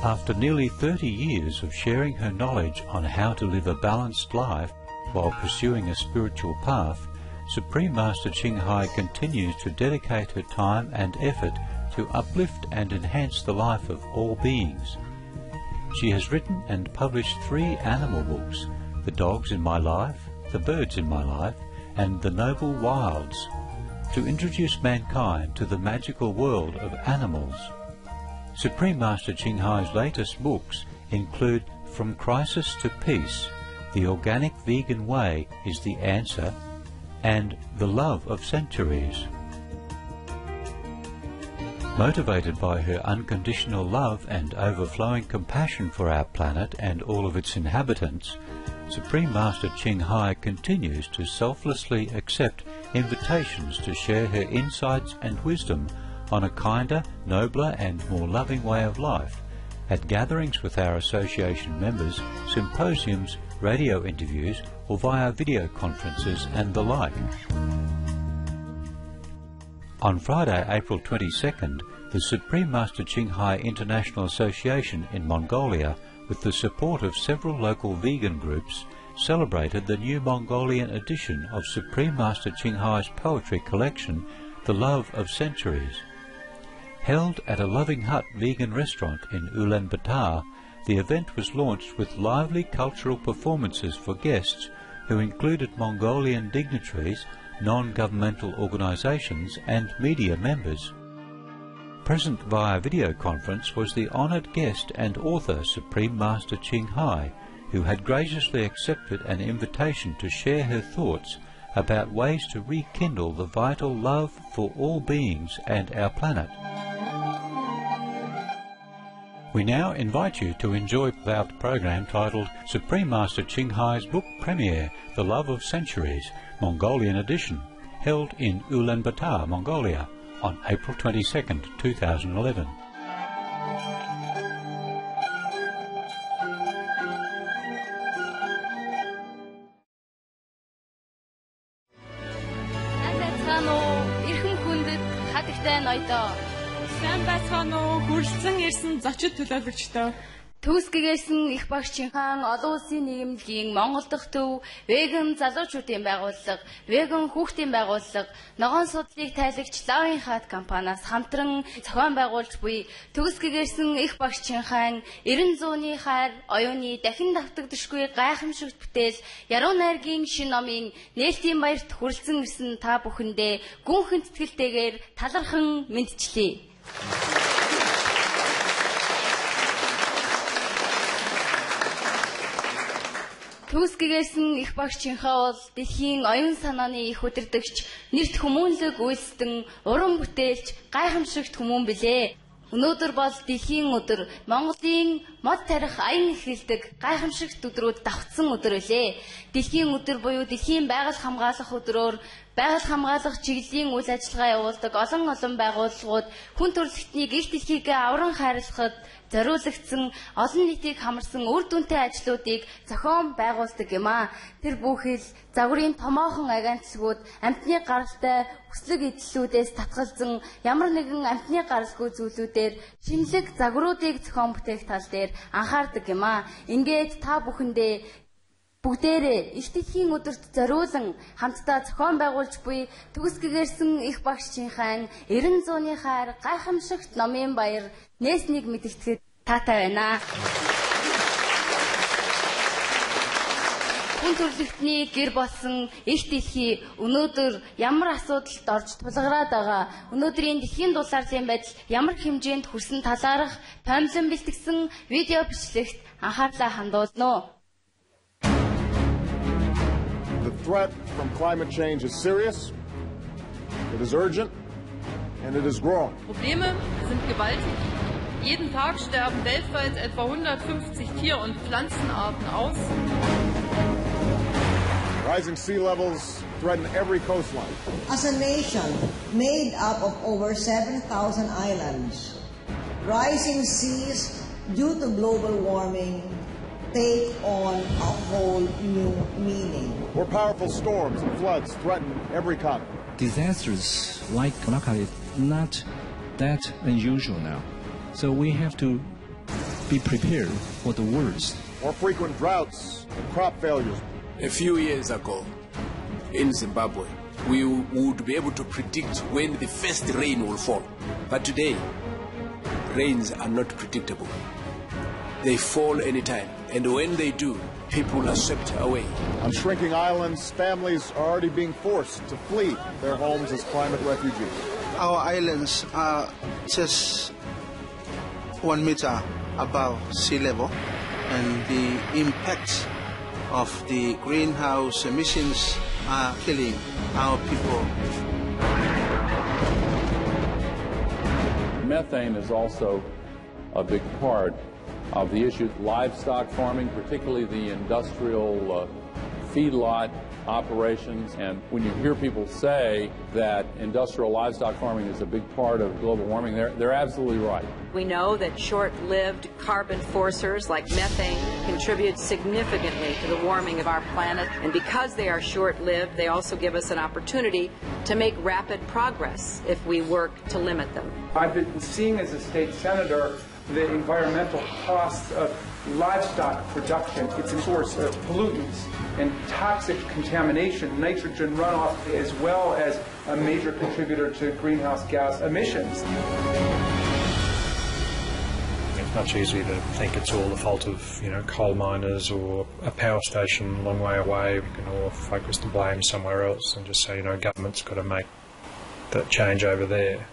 After nearly 30 years of sharing her knowledge on how to live a balanced life while pursuing a spiritual path, Supreme Master Chinghai continues to dedicate her time and effort to uplift and enhance the life of all beings. She has written and published 3 animal books, The Dogs in My Life, The Birds in My Life, and The Noble Wilds, to introduce mankind to the magical world of animals. Supreme Master Chinghai's latest books include From Crisis to Peace, The Organic Vegan Way is the Answer, and The Love of Centuries. Motivated by her unconditional love and overflowing compassion for our planet and all of its inhabitants, Supreme Master Chinghai continues to selflessly accept invitations to share her insights and wisdom on a kinder, nobler and more loving way of life at gatherings with our association members, symposiums, radio interviews or via video conferences and the like. On Friday, April 22nd, the Supreme Master Chinghai International Association in Mongolia, with the support of several local vegan groups, celebrated the new Mongolian edition of Supreme Master Chinghai's poetry collection, The Love of Centuries. Held at a Loving Hut vegan restaurant in Ulaanbaatar, the event was launched with lively cultural performances for guests who included Mongolian dignitaries, non-governmental organisations and media members. Present via video conference was the honoured guest and author Supreme Master Chinghai, who had graciously accepted an invitation to share her thoughts about ways to rekindle the vital love for all beings and our planet. We now invite you to enjoy our program titled Supreme Master Chinghai's book premiere, The Love of Centuries, Mongolian edition, held in Ulaanbaatar, Mongolia, on April 22nd, 2011. Сайн байцгаана уу? Хүрэлцэн ирсэн зочид төлөөлөгчдөө. Төгсгөгөөсөн их багш Чинхан олон улсын нийгэмлэгийн Монгол дахь төв, веган залуучуудын байгууллага, веган хүүхдийн байгууллага, ногоон судлалыг тайлагч Лавын хат компаниас хамтран зохион байгуулж буй төгсгөгөөсөн их багш Чинхан 90 зууны хайр, оюуны дахин давтагдшгүй гайхамшигт бүтээл Яруу найргийн шин номын нээлтийн баярт хүрэлцэн ирсэн та бүхэндээ гүнхэн сэтгэлтэйгээр талархан мэдчилье. Төгсгөгөөсөн их багш Чинхай бол дэлхийн оюун санааны их удирдагч, нэрт хүмүүнлэг үйлсдэн, уран бүтээлч, гайхамшигт хүмүүн билээ. Өнөөдөр бол дэлхийн өдөр, Монголын мод тарих аян эхэлдэг гайхамшигт өдрүүд давтсан өдөр үлээ. Дэлхийн өдөр буюу дэлхийн байгаль хамгаалах өдрөөр байгаль хамгаалах чиглэлийн үйл ажиллагаа явуулдаг олон байгууллагууд хүн төрөлхтнийг их дэлхийгээ авран хайрлахад зориулагдсан олон нийтийг хамарсан үр дүнтэй ажлуудыг зохион байгуулдаг юм а. Тэр бүхэл загварын томоохон агентлагууд амьтны гаралтай хүслэг эдлүүдээс татгалзан ямар нэгэн амьтны гаралгүй зүйлүүдээр шинэлэг загваруудыг зохион бүтээх тал дээр анхаардаг юм а. Ингээд та бүхэндээ бүгдээрээ их дэлхийн өдөрт зориулан хамтдаа зохион байгуулж буй төгсгөгөөсөн их багш Чинхан 90 зууны хайр гайхамшигт номын баяр нээснийг мэдгэхэд таатай байна. Хүн төрөлхтний гэр болсон их дэлхий өнөөдөр ямар асуудалд орж тулгараад байгаа, өнөөдрийн дэлхийн дулаарлын байдал ямар хэмжээнд хүрсэн талаарх томилон бэлтгэсэн видео бичлэгт анхаарлаа хандуулно. The threat from climate change is serious, it is urgent, and it is growing. Probleme sind gewaltig. Jeden Tag sterben weltweit etwa 150 Tier- und Pflanzenarten aus. Rising sea levels threaten every coastline. As a nation made up of over 7,000 islands, rising seas due to global warming take on a whole new meaning. More powerful storms and floods threaten every continent. Disasters like Malacca is not that unusual now. So we have to be prepared for the worst. More frequent droughts and crop failures. A few years ago, in Zimbabwe, we would be able to predict when the first rain will fall. But today, rains are not predictable. They fall anytime, and when they do, people are swept away. On shrinking islands, families are already being forced to flee their homes as climate refugees. Our islands are just 1 meter above sea level, and the impacts of the greenhouse emissions are killing our people. Methane is also a big part of the issue. Livestock farming, particularly the industrial feedlot operations, and when you hear people say that industrial livestock farming is a big part of global warming, they're absolutely right. We know that short-lived carbon forcers like methane contribute significantly to the warming of our planet, and because they are short-lived, they also give us an opportunity to make rapid progress if we work to limit them. I've been seeing as a state senator the environmental costs of livestock production. It's a source of pollutants and toxic contamination, nitrogen runoff, as well as a major contributor to greenhouse gas emissions. It's much easier to think it's all the fault of, coal miners or a power station a long way away. We can all focus the blame somewhere else and just say, government's got to make that change over there,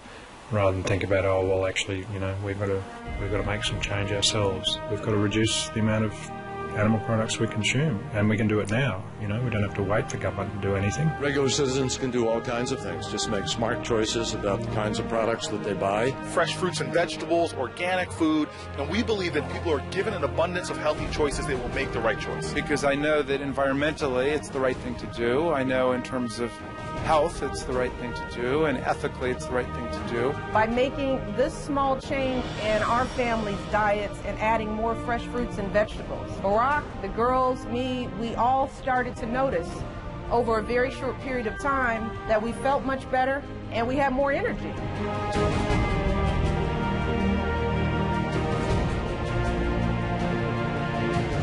rather than think about, actually, we've got to make some change ourselves. We've got to reduce the amount of animal products we consume, and we can do it now. We don't have to wait for government to do anything. Regular citizens can do all kinds of things. Just make smart choices about the kinds of products that they buy. Fresh fruits and vegetables, organic food, and we believe that people are given an abundance of healthy choices, they will make the right choice. Because I know that environmentally it's the right thing to do. I know in terms of health it's the right thing to do, and ethically it's the right thing to do. By making this small change in our family's diets and adding more fresh fruits and vegetables, Barack, the girls, me, we all started to notice over a very short period of time that we felt much better and we had more energy.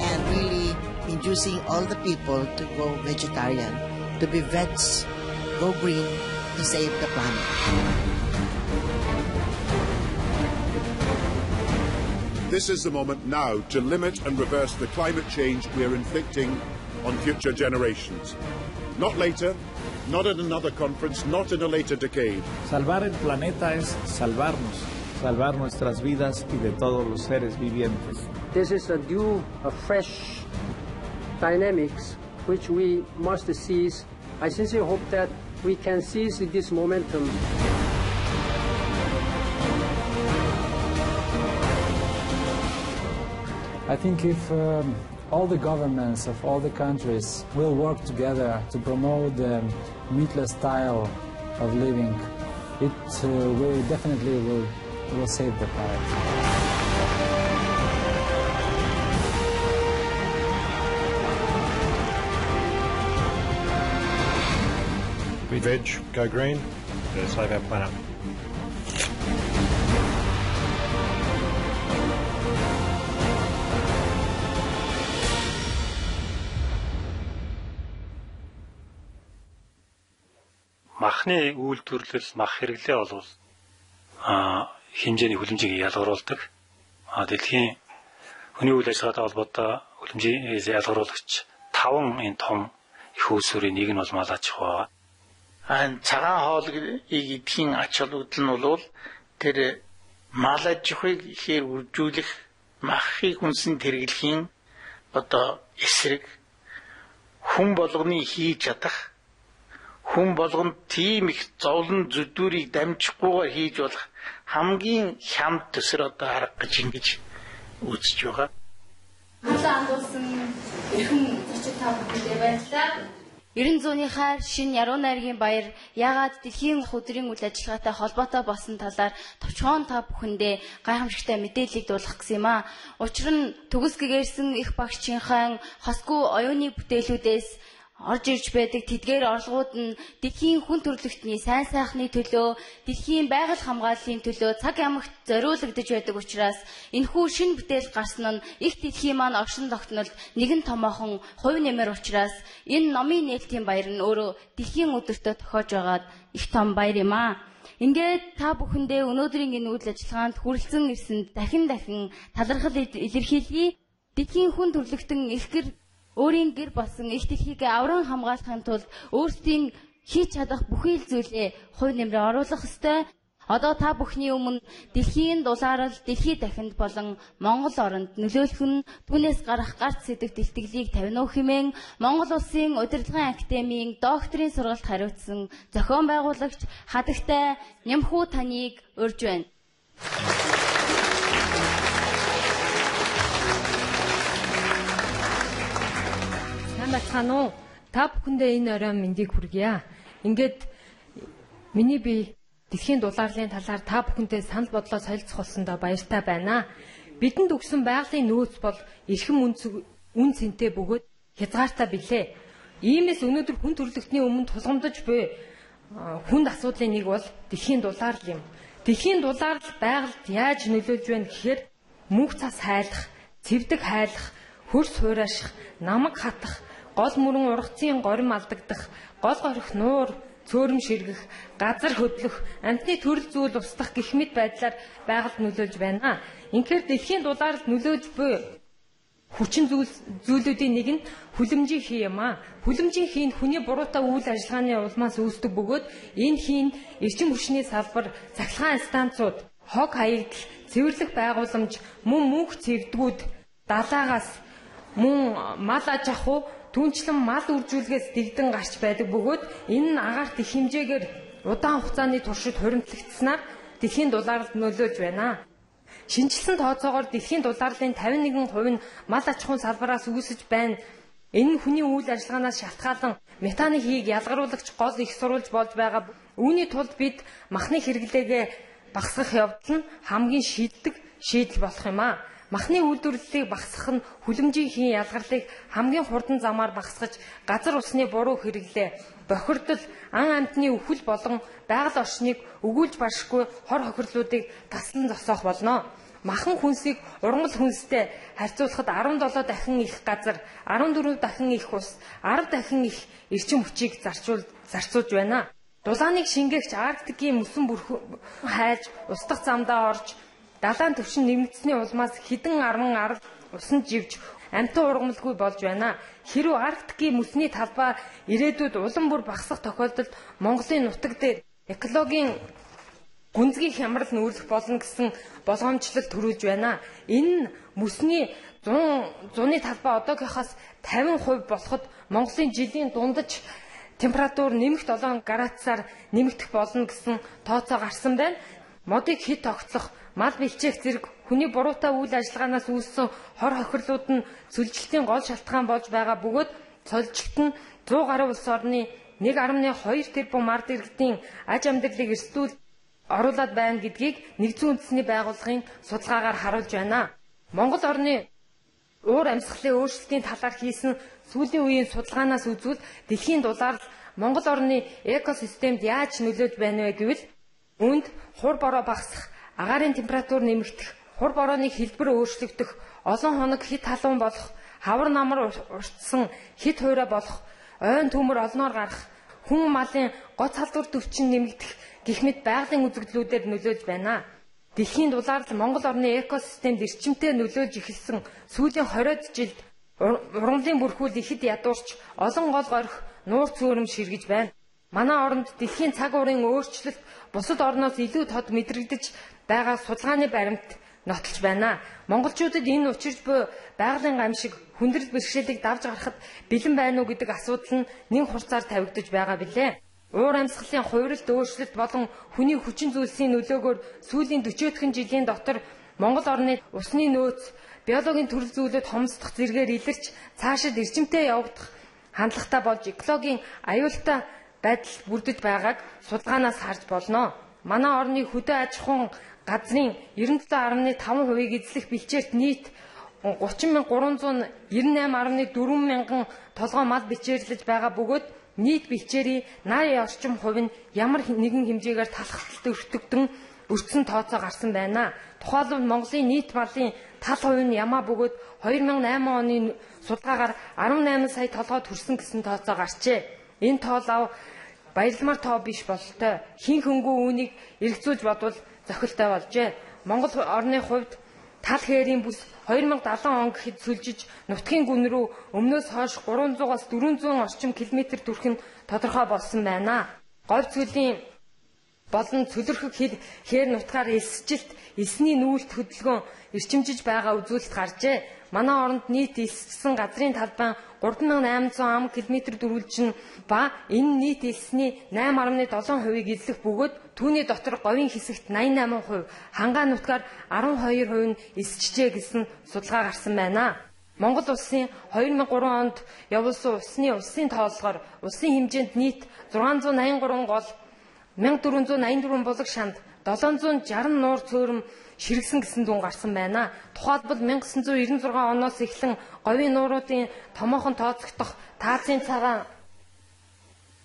And really inducing all the people to go vegetarian, to be vets, go green, to save the planet. This is the moment now to limit and reverse the climate change we are inflicting on future generations. Not later, not at another conference, not in a later decade. Salvar el planeta es salvarnos, salvar nuestras vidas y de todos los seres vivientes. This is a new, fresh dynamics which we must seize. I sincerely hope that we can seize this momentum. I think if all the governments of all the countries will work together to promote the meatless style of living, it will definitely will save the planet. Be veg, go green, save our planet. Махны үйлдвэрлэл, мах хэрэглээ бол хэмжээний хүлэмжийг ялгаруулдаг. Дэлхийн хүний үйл ажиллагаатай холбоотой хүлэмжийг ялгаруулагч 5 энэ том их үүсвэрийн нэг нь бол мал аж ахуй. Цагаан хоолыг идэхийн ач холбогдол нь бол тэр мал аж ахуйг ихээр үржүүлэх, махыг хүнсэнд хэрэглэхийн эсрэг хүн болгоны хийж чадах, хүн болгонд тийм их зовлон зүдүүрийг дамжихгүйгээр хийж болох хамгийн хямд төсөр арга гэж ингэж үзэж байгаа. Андуулсан эрхэм зочид та бүхэндээ баярлалаа. 90 зууныхаар шинэ яруу найргийн баяр яагаад дэлхийн өдрийн үйл ажиллагаатай холбоотой болсон талаар товчхон та бүхэндээ гайхамшигтай мэдээллийг дуулгах гэсэн юм а. Учир нь төгс гэгэрсэн их багш Чинхай хосгүй оюуны бүтээлүүдээс орж ирж байдаг тэдгээр орлогууд нь дэлхийн хүн төрөлхтний сайн сайхны төлөө, дэлхийн байгаль хамгааллын төлөө цаг ямагт зориулагдж байдаг учраас энэхүү шинэ бүтээл гарсан нь их дэлхийн маань огшин тогтнолд нэгэн томоохон хувь нэмэр учраас энэ номын нээлтийн баяр нь өөрөө дэлхийн өдөртөө тохиож байгаад их том баяр юм аа. Ингээд та бүхэндээ өнөөдрийн энэ үйл ажиллагаанд хүрэлцэн ирсэнд дахин талархал илэрхийлье. Дэлхийн хүн төрөлхтөн их гэр өөрийн гэр болсон их дэлхийг авран хамгаалахын тулд өөрсдийн хийж чадах бүхий л зүйлээ хувь нэмрээ оруулах ёстой. Одоо та бүхний өмнө дэлхийн дулаарал, дэлхий дахинд болон Монгол оронд нөлөөлөх нь түүнээс гарах гарц сэдв дэлтгэлийг тавина уу хэмээн Монгол Улсын Удирдлагын Академийн докторийн сургалт хариуцсан зохион байгуулагч хадагтай Нямхүү таныг урьж байна. Бацхан уу, та бүхэндээ энэ оройн мэндийг хүргье. Ингээд миний би дэлхийн дулаарлын талаар та бүхэнтэй санал бодлоо солилцох болсондоо баяртай байна. Бидэнд өгсөн байгалийн нөөц бол эрхэм үн цэнтэй бөгөөд хязгаартай билээ. Иймээс өнөөдөр хүн төрөлхтний өмнө тулгамдж буй хүнд асуудлын нэг бол дэлхийн дулаарл юм. Дэлхийн дулаарл байгальд яаж нөлөөлж байна гэхээр мөнх цас хайлах, цэвдэг хайлах, хөрс хурааших, намаг хатах, гол мөрөн ургацын горим алдагдах, гол горих нуур, цөөрөм ширгэх, газар хөдлөх, амьтны төрөл зүйл устгах гэх мэт байдлаар байгальд нөлөөлж байна. Инхээр дэлхийн дулаарлд нөлөөж буй хүчин зүйлүүдийн нэг нь хүлэмжийн хий юм аа. Хүлэмжийн хий нь хүний буруутай үйл ажиллагааны улмаас үүсдэг бөгөөд энэ хий нь эрчим хүчний салбар, цахилгаан станцууд, хог хаягдал, цэвэрлэх байгууламж, мөнх цэвдгүүд, далаагаас мөн мал аж ахуй түүнчлэн мал үржүүлгээс дэгдэн гарч байдаг бөгөөд энэ нь агаарт их хэмжээгээр удаан хугацааны туршид хуримтлагдсанаар дэлхийн дулаарлд нөлөөлж байна. Шинжилсэн тооцоогоор дэлхийн дулаарлын 51% нь мал аж ахуйн салбараас үүсэж байна. Энэ нь хүний үйл ажиллагаанаас шалтгаалan метаны хийг ялгаруулагч гол их сурвалж болж байгаа. Үүний тулд бид махны хэрэглээгээ багасгах явдал нь хамгийн шийддэг шийдэл болох юм аа. Махны үйлдвэрлэлийг багасгах нь хүлэмжийн хийн ялгарлыг хамгийн хурдан замаар багасгаж, газар усны буруу хэрэглээ, бохирдол, ан амьтны өвхөл болон байгаль орчныг өгүүлж баршгүй хор хохирлуудыг таслан зогсоох болно. Махан хүнсийг ургамал хүнстэй харьцуулахад 17 дахин их газар, 14 дахин их ус, 10 дахин их эрчим хүчийг зарцуулж байна. Дулааныг шингээгч Арктикийн мөсөн бүрхэн хайж, устдах замдаа орж, далайн төвшин нэмэгдсэний улмаас хэдэн арван арал усан живж амьтан ургамалгүй болж байна. Хэрв Арктикийн мөсний талбай ирээдүйд улам бүр багасах тохиолдолд Монголын нутаг дээр экологийн гүнзгий хямрал нүүлэх болно гэсэн болгоомжлол төрүүлж байна. Энэ нь мөсний зуны талбай одоогийнхоос 50% болоход Монголын жилийн дундаж температур нэмэх 7 градусаар нэмэгдэх болно гэсэн тооцоо гарсан байна. Модыг хит тогтлох, мал бэлчээх зэрэг хүний буруутай үйл ажиллагаанаас үүссэн хор хохирлууд нь цөлжилтийн гол шалтгаан болж байгаа бөгөөд цөлжилт нь 100 гаруй улс орны 1.2 тэрбум ард иргэдийн аж амьдралыг эрсдүүл оруулаад байна гэдгийг нэгдсэн үндэсний байгууллагын судалгаагаар харуулж байна. Монгол орны уур амьсгалын өөрчлөлтийн талаар хийсэн сүүлийн үеийн судалгаанаас үзвэл дэлхийн дулаарлал Монгол орны экосистемд яаж нөлөөлж байна вэ гэвэл үүнд хур бороо багасах, агаарын температур нэмэгдэх, хур борооны хэлбэр өөрчлөгдөх, олон хоног хит халуун болох, хавар намар уртсан хит хуурай болох, ойн төмөр олноор гарах, хүн малын гоц халдвар төвчин нэмэгдэх гэх мэт байгалийн үзэгдлүүдээр нөлөөлж байна. Дэлхийн дулаарлал Монгол орны экосистемд эрчимтэй нөлөөлж эхэлсэн сүүлийн 20 жилд ургамлын бүрхүүл ихэд ядуурч олон гол горих нуур цөөрөм ширгэж байна. Манай оронд дэлхийн цаг уурын өөрчлөлт бусад орноос илүү тод мэдрэгдэж байгаа судалгааны баримт нотолж байна. Монголчуудад энэ учирч буй байгалийн гамшиг хүндрэл бэрхшээлийг давж гарахад бэлэн байна уу гэдэг асуудал нь нэг хурцаар тавигдаж байгаа билээ. Уур амьсгалын хувиралт өөрчлөлт болон хүний хүчин зүйлсийн нөлөөгөөр сүүлийн 40 жилийн дотор Монгол орны усны нөөц, биологийн төрөл зүйлүүд хомсдох зэргээр илэрч цаашид эрчимтэй явагдах хандлагатай болж экологийн аюултай байдал бүрдэж байгааг судалгаанаас харж болно. Манай орны хөдөө аж ахуйн газрын 97.5%-ийг эзлэх бэлчээрт нийт 30,398.4 мянган толгой мал бичээрлэж байгаа бөгөөд нийт бичээрийн нарийн орчим хувь нь ямар нэгэн хэмжээгээр талхалтад өртөгдөн өртсөн тооцоо гарсан байна. Тухайлбал Монголын нийт малын тал хувь нь ямаа бөгөөд 2008 оны судалгаагаар 18 сая толгой төрсөн гэсэн тооцоо гарчээ. Энэ тоолав баярламар тоо биш бололтой. Хин хөнгөө үүнийг эргэцүүлж бодвол зохилтой болжээ. Монгол орны хувьд тал хээрийн бүс 2070 он гэхэд сүлжиж нутгийн гүн рүү өмнөөс хойш 300-аас 400 орчим километр төрх нь тодорхой болсон байна. Говь цэлийн болон цөлөрхөг хээр нутгаар элсжилт, элсний нүүлт хөдөлгөөн эрчимжиж байгаа үзүүлэлт гаржээ. Манай оронд нийт элссэн газрын талбай 3800 ам км дөрвөлжин ба энэ нийт элсний 8.7%-ийг эзлэх бөгөөд түүний дотор говийн хэсэгт 88%, хангаа нутгаар 12% нь элсжээ гэсэн судалгаа гарсан байна. Монгол улсын 2003 онд явуулсан улсын тооллогоор улсын хэмжээнд нийт 683 гол 1484 булаг шанд 760 нуур цөөрөм ширгэсэн гэсэн дүн гарсан байна. Тухайлбал 1996 оноос эхлэн говийн нууруудын томоохон тооцогдох таацын цагаан,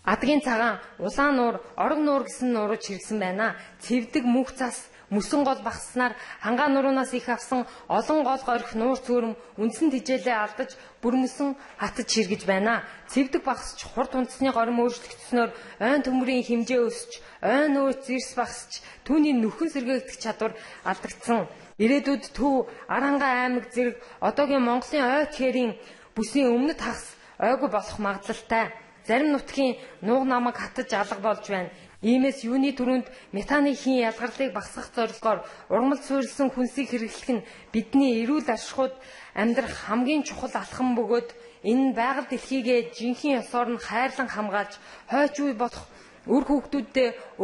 адгийн цагаан, улаан нуур, орог нуур гэсэн нуурууд ширгэсэн байна. Цэвдэг мөнх цас, мөсөн гол багаснаар хангаа нуруунаас их авсан олон гол горих нуур цөөрөм үндсэн тижээлээ алдаж бүрмөсөн хатаж ширгэж байна. Цэвдэг багасч хурд үндэсний горим өөрчлөгдснөөр ойн төмрийн хэмжээ өсч, ойн нөөц зэрс багасч, түүний нөхөн сэргээгдэх чадвар алдагдсан. Ирээдүйд Төв, Аранга аймаг зэрэг одоогийн Монголын ойд хээрийн бүсийн өмнөд хагас ойгүй болох магадлалтай. Зарим нутгийн нууг намаг хатаж алга болж байна. Иймээс юуны түрүүнд метаны хийн ялгарлыг багасгах зорилгоор ургамал суурилсан хүнсийг хэрэглэх нь бидний эрүүл ашигуд амьдрах хамгийн чухал алхам бөгөөд энэ байгаль дэлхийгээ жинхэнэ ёсоор нь хайрлан хамгаалж хойч үе болох үр хүүхдүүдэд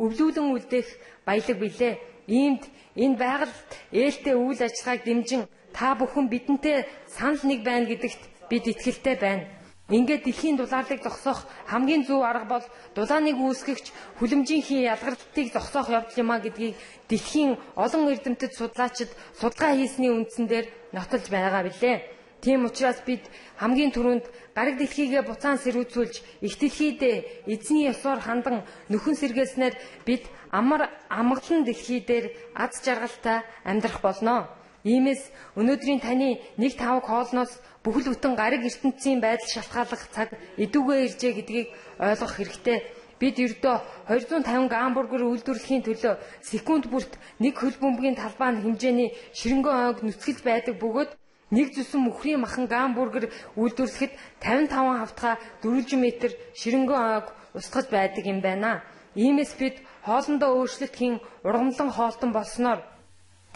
өвлүүлэн үлдээх баялаг билээ. Иймд энэ байгаль ээлтэй үйл ажиллагааг дэмжин та бүхэн бидэнтэй санал нэг байна гэдэгт бид итгэлтэй байна. Ингээд дэлхийн дулаалыг зогсоох хамгийн зөв арга бол дулааныг үүсгэгч хүлэмжийн ялгарлтыг зогсоох явдал юма гэдгийг дэлхийн олон эрдэмтэд судлаачид судалгаа хийсний үндсэн дээр нотолж байгаа билээ. Тийм учраас бид хамгийн түрүүнд гариг дэлхийгээ буцаан сэрүүцүүлж их дэлхийдээ эзний ёсоор хандан нөхөн сэргээснээр бид амгалан дэлхий дээр аз жаргалтай амьдрах болно. Иймээс өнөөдрийн таны 1-5 хоолноос бүхэл бүтэн гариг ертөнцийн байдал шалтгааллах цаг эдүгээ иржээ гэдгийг ойлгох хэрэгтэй. Бид ердөө 250 гамбургер үйлдвэрлэхийн төлөө секунд бүрт 1 хөл бөмбөгийн талбай хэмжээний ширэнгэн ойг нүцгэлж байдаг бөгөөд нэг зүсэн мөхрийн махан гамбургер үйлдвэрлэхэд 55 хавтгай 400 м ширэнгэн ойг устгаж байдаг юм байна. Иймээс бид хоолндоо өөрчлөлт хийн ургамлан хоолтон болсноор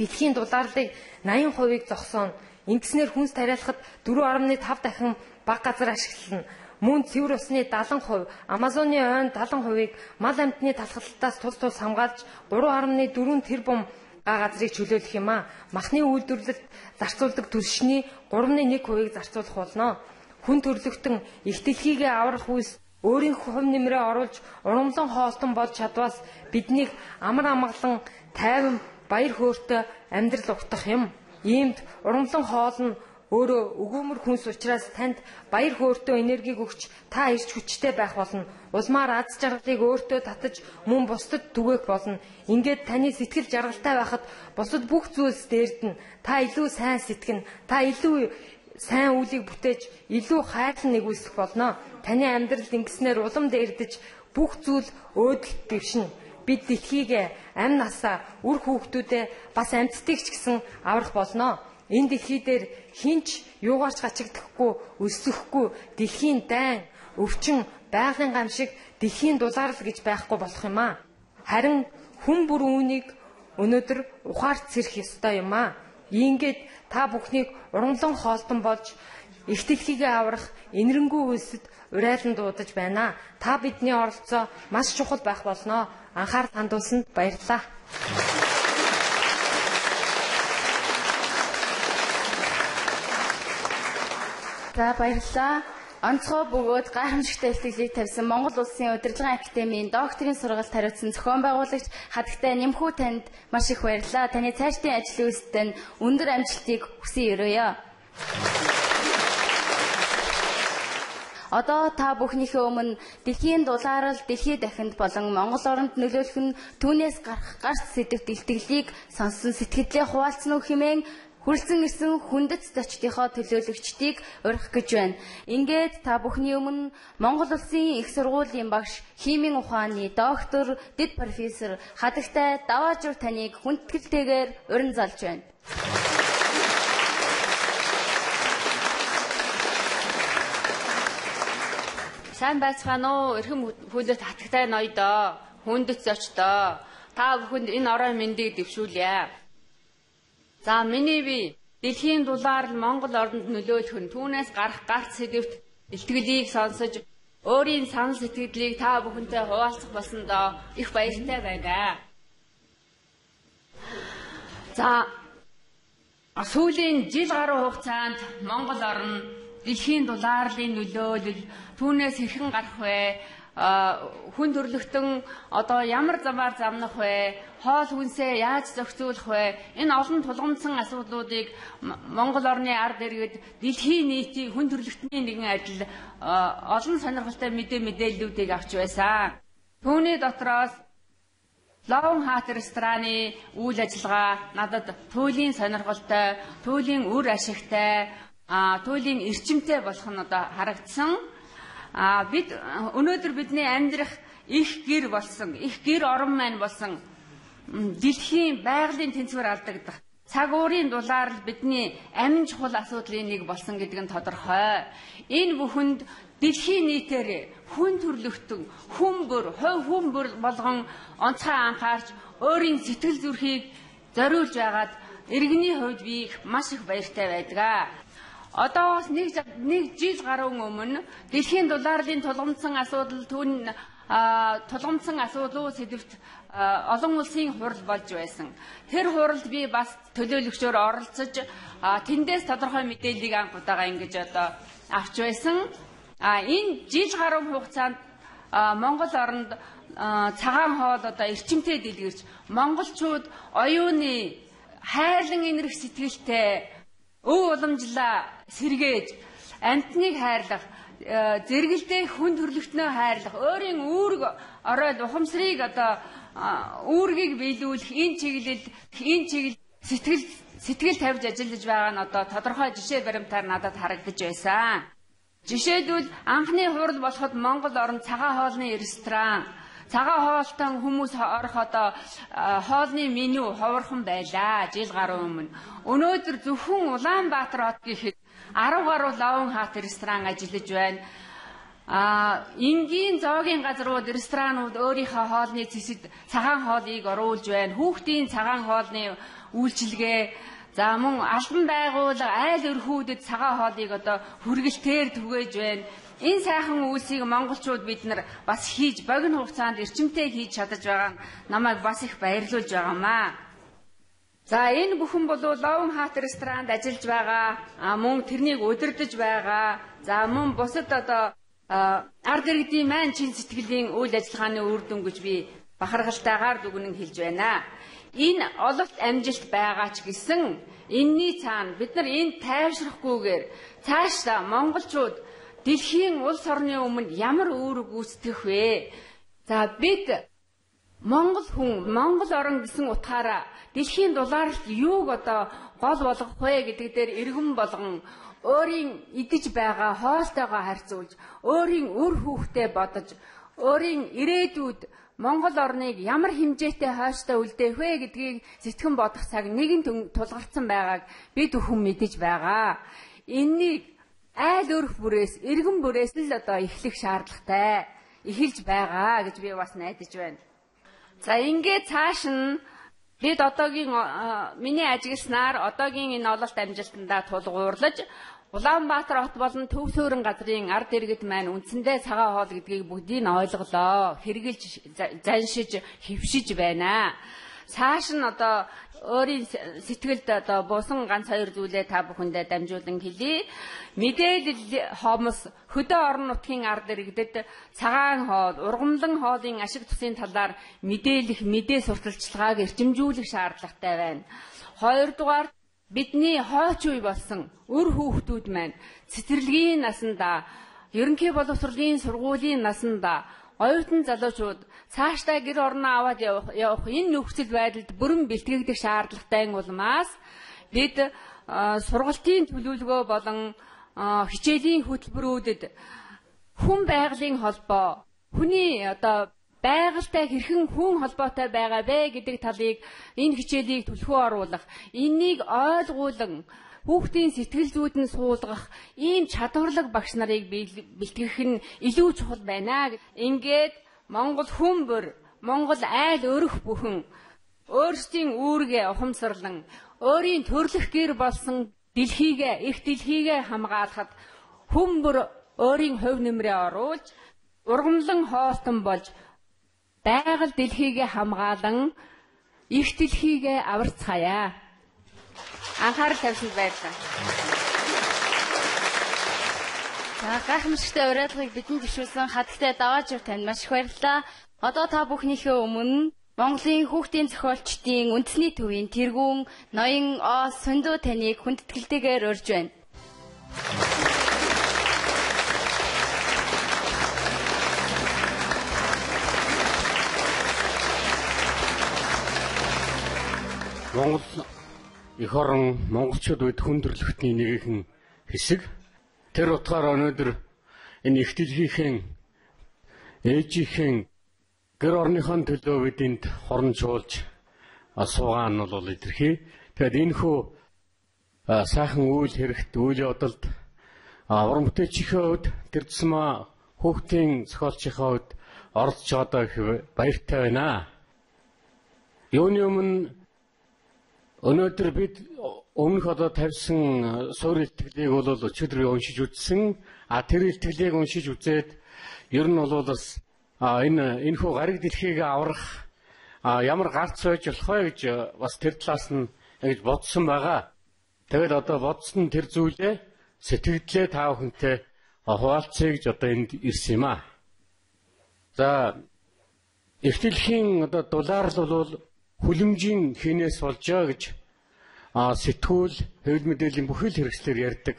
дэлхийн дулаалыг 80%-ийг зогсооно. Ингэснээр хүнс тариалахад 4.5 дахин бага газар ашиглана. Мөн цэвэр усны 70%, Амазоны ойн 70%-ийг мал амьтны талхалтаас тус хамгаалж 3.4 тэрбум га газрыг чөлөөлөх юм а. Махны үйлдвэрлэлд зарцуулдаг түлшний 3.1%-ийг зарцуулах болно. Хүн төрлөختөн их дэлхийгээ аврах үйлс өөрийн хувь нэмрээ оруулж ургамлан хоолтон болж чадваас биднийг амар амгалан тайван баяр хөөртэй амьдрал угтах юм. Иймд ургамлан хоол нь өөрөө өгөөмөр хүнс учраас танд баяр хөөртэй энергийг өгч та ирж хүчтэй байх болно. Улмаар аз жаргалыг өөртөө татаж мөн бусдад түгээх болно. Ингээд таны сэтгэл жаргалтай байхад бусад бүх зүйлс дээрдэн. Та илүү сайн сэтгэнэ. Та илүү сайн үйлийг бүтээж илүү хайрлан нэгүсэх болно. Таны амьдралд ингэснээр улам дээрдэж бүх зүйл өөдөлт дэвшинэ. Бид дэлхийгээ амь насаа үр хүүхдүүдээ бас амьдтыг ч гэсэн аврах болно. Энэ дэлхий дээр хинч юугаарч гачигдахгүй, өсөхгүй дэлхийн дайн, өвчин, байгалийн гамшиг дэлхийн дулаалал гэж байхгүй болох юм а. Харин хүн бүр үүнийг өнөөдөр ухаарч сэрэх ёстой юм а. Иймгээд та бүхнийг ургамлан хоолтон болж их дэлхийгээ аврах энэрэнгүй үйлсэд урайлан дуудаж байна. Та бидний оролцоо маш чухал байх болно. Анхаарал хандуулсанд баярлалаа. За баярлалаа. Онцгой бөгөөд гайхамшигтай илтгэлийг тавьсан Монгол Улсын удирдлагын академийн докторийн сургалт хариуцсан зохион байгуулагч Хатагтай Нэмхүү танд маш их баярлалаа. Таны цаашдын ажлын үстэнд өндөр амжилтыг хүсье өрөөё. Одоо та бүхнийхээ өмнө дэлхийн дулаарал, дэлхийд дахинд болон Монгол оронд нөлөөлөх нь түүнээс гарах гарц сэдвт илтгэлийг сонссон сэтгэлдээ хуваалцсан үг хэмээн хүрэлцэн ирсэн хүндэт зочдынхоо төлөөлөгчдийг урих гэж байна. Ингээд та бүхний өмнө Монгол Улсын их сургуулийн багш, химийн ухааны доктор, дэд профессор Хадагтай Даваажур таныг хүндэтгэлтэйгээр урин залж байна. Сайн байцгаана уу? Эрхэм хүндэт Хадагтай ноёдоо, хүндэт зочдоо. Та бүхэнд энэ орой мэндийг дэвшүүлье. За миний би дэлхийн дулаарл Монгол оронд нөлөөлөх нь түүнээс гарах гарц сэдвт илтгэлийг сонсож өөрийн санал сэтгэлийг та бүхэнтэй хуваалцах болсондоо их баяртай байна. За сүүлийн жил гаруй хугацаанд Монгол орн дэлхийн дулаарлын нөлөөлөл түүнээс хэрхэн гарах вэ? Хүн төрлөختөн одоо ямар замаар замнах вэ? Хоол хүнсээ яаж зохицуулах вэ? Энэ олон тулгамдсан асуудлуудыг Монгол орны ард иргэд дэлхийн нийтийн хүн төрлөختний нэгэн адил олон сонирхолтой мэдээллүүдийг авч байсан. Түүний дотроос Лоун-Хат рестораны үйл ажиллагаа надад туйлын сонирхолтой, туйлын үр ашигтай, туйлын эрчимтэй болох нь одоо харагдсан. Бид өнөөдөр бидний амьдрах их гэр болсон, их гэр орон маань болсон дэлхийн байгалийн тэнцвэр алдагдах цаг уурын дулаарл бидний амин чухал асуудлын нэг болсон гэдэг нь тодорхой. Энэ бүхэнд дэлхийн нийтээр хүн төрлөختөн, хүн бүр болгон онцгой анхаарч өөрийн сэтгэл зүрхийг зориулж байгаад иргэний хувьд би маш их баяртай байдаг. Одоо нэг жил гаруй өмнө дэлхийн дулаарлын тулгамдсан асуудал тулгамдсан асуудлууд сэдвт олон улсын хурал болж байсан. Тэр хуралд би бас төлөөлөгчөөр оролцож тэндээс тодорхой мэдээллийг анх удаага ингэж одоо авч байсан. Энэ жил гаруй хугацаанд Монгол оронд цагаан хоол одоо эрчимтэй дэлгэрч монголчууд оюуны хайрлан энэрх сэтгэлтэй өв уламжлаа сэргээж амьтныг хайрлах, зэрэгэлдээ хүн төрлөختнөө хайрлах, өөрийн үүрэг оройд ухамсарыг одоо үүргийг биелүүлэх энэ чиглэл сэтгэл тавьж ажиллаж байгаа нь одоо тодорхой жишээ баримтаар надад харагдаж байсан. Жишээлбэл анхны хурал болоход Монгол орн цагаан хоолны ресторан, цагаан хоолтон хүмүүс орох одоо хоолны меню ховорхон байлаа жил гаруй өмнө. Өнөөдөр зөвхөн Улаанбаатар хот гэхэд 10 гаруй Лоун-Хат ресторан ажиллаж байна. Энгийн зоогийн газрууд, ресторанууд өөрийнхөө хоолны цэцэд цагаан хоолыг оруулж байна. Хүүхдийн цагаан хоолны үйлчилгээ, за мөн албан байгууллага, айл өрхүүдэд цагаан хоолыг одоо хүргэлтээр түгээж байна. Энэ сайхан үйлсийг монголчууд бид нар бас хийж богино хугацаанд эрчимтэй хийж чадаж байгаа нь намайг бас их баярлуулж байгаамаа. За энэ бүхэн бол Лоун-Хат ресторанд ажиллаж байгаа, мөн тэрнийг удирдах байгаа. За мөн бусад одоо ард иргэдийн маань чин сэтгэлийн үйл ажиллагааны үр дүн гэж би бахархалтайгаар дүгнэн хэлж байна. Энэ ололт амжилт байгаа ч гэсэн энэний цаана бид нар энэ тайвшрахгүйгээр цаашдаа монголчууд дэлхийн улс орны өмнө ямар үүрэг гүйцэтгэх вэ? За бид Монгол хүн, Монгол орн гэсэн утгаараа дэлхийн дулаарлалт юуг одоо гол болгох вэ гэдэг дээр иргэн болгон өөрийн идэж байгаа хоолтойгоо харьцуулж, өөрийн үр хүүхдээ бодож, өөрийн ирээдүйд Монгол орныг ямар хэмжээтэй хойштой үлдээх вэ гэдгийг сэтгэн бодох цаг нэгэн тулгарсан байгааг бид бүхэн мэдэж байгаа. Энэнийг айл өрх бүрээс, иргэн бүрээс л одоо эхлэх шаардлагатай эхэлж байгаа гэж би бас найдаж байна. За ингээд цааш нь бид одоогийн миний ажигласнаар одоогийн энэ ололт амжилтандаа тулгуурлаж Улаанбаатар хот болон төв суурин газрын ард иргэд маань үндсэндээ цагаан хоол гэдгийг бүгдийг нь ойлголоо, хэрэгжилж, заншиж, хэвшиж байна. Цааш нь одоо өөрийн сэтгэлд одоо буусан ганц хоёр зүйлээ та бүхэндээ дамжуулан хэлье. Мэдээлэл хомос хөдөө орон нутгийн ард иргэдэд цагаан хоол, ургамлан хоолын ашиг тусын талаар мэдээлэх, мэдээ сурталчилгааг эрчимжүүлэх шаардлагатай байна. Хоёрдугаар бидний хойч үе болсон үр хүүхдүүд маань цэцэрлэгийн насандаа ерөнхий боловсролын сургуулийн насанда оюутан залуучууд цаашдаа гэр орноо аваад явах энэ нөхцөл байдалд бүрэн бэлтгэгдэх шаардлагатай улмаас бид сургалтын төлөвлөгөө болон хичээлийн хөтөлбөрүүдэд хүн байгалийн холбоо, хүний байгальтай хэрхэн хүн холбоотой байгаа вэ гэдэг талыг энэ хичээлийг түлхүү оруулах, энийг ойлгуулан хүүхдийн сэтгэл зүйд нь суулгах ийм чадварлаг багш нарыг бэлтгэх нь илүү чухал байна. Ингээд Монгол хүмүүр, Монгол айл өрөх бүхэн өөрсдийн үүргээ ухамсарлан өөрийн төрлөх гэр болсон их дэлхийгээ хамгаалахад хүмүүр өөрийн хувь нэмрээ оруулж ургамлан хоолтон болж байгаль дэлхийгээ хамгаалан их дэлхийгээ аварцгаая. Анхаарал тавьсанд баярлалаа. За гайхамшигтай уриалгыг бидэнд зөвшөөрсөн хатагтай даваажив танд маш их баярлалаа. Одоо та бүхнийхээ өмнө Монголын хүүхдийн зохиолчдын үндэсний төвийн тэргүүн ноён Оос Сүндүү таныг хүндэтгэлтэйгээр урьж байна. Монгол эх орон монголчууд үед хүндрэлтний нэгэн хэсэг. Тэр утгаараа өнөөдөр энэ их дэлхийхэн ээжийнхэн гэр орныхон төлөө бидэнд хоромжуулж суугаа нь бол илэрхий. Тэгэд энэхүү сайхан үйл хэрэгт, үйл явдалд уран бүтээлчийнхээ хувьд тэр тусмаа хүүхдийн зохиолчийнхээ хувьд оролцож байгаа их баяртай байна. Юуны өмнө өнөөдөр бид өмнөх одоо тавьсан суурь илтгэлийг бол өчигдөр уншиж үзсэн. Тэр илтгэлийг уншиж үзээд ер нь бол бас энэхүү гариг дэлхийг аврах ямар гарц байж болох вэ гэж бас тэр талаас нь ингэж бодсон байгаа. Тэгэл одоо бодсон тэр зүйлээ сэтгэлдээ та бүхэнтэй хуваалцъя гэж одоо энд ирсэн юм аа. За их дэлхийн одоо дулаалал бол хүлэмжийн хийнээс болж байгаа гэж сэтгүүл, хэвлэл мэдээллийн бүхэл хэрэгслэр ярьдаг.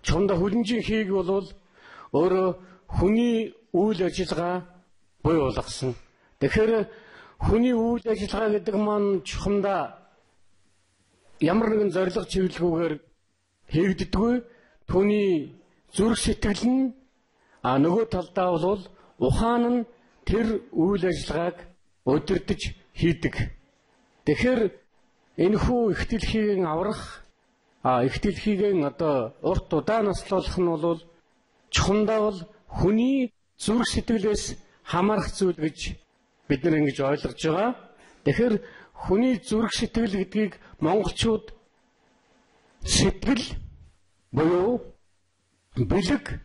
Чухамдаа хүлэмжийн хийг бол өөрөө хүний үйл ажиллагаа буй болгосон. Тэгэхээр хүний үйл ажиллагаа гэдэг маань чухамдаа ямар нэгэн зорилго чиглэлгүйгээр хийгддэггүй. Түүний зүрх сэтгэл нь нөгөө талдаа бол ухаан нь тэр үйл ажиллагааг удирдах хийдэг. Тэгэхээр энэхүү их дэлхийг аврах, их дэлхийг одоо урт удаа наслуулах нь бол чухамдаа бол хүний зүрх сэтгэлээс хамаарах зүйл гэж бид нар ингэж ойлгож байгаа. Тэгэхээр хүний зүрх сэтгэл гэдгийг монголчууд сэтгэл буюу бэлэг,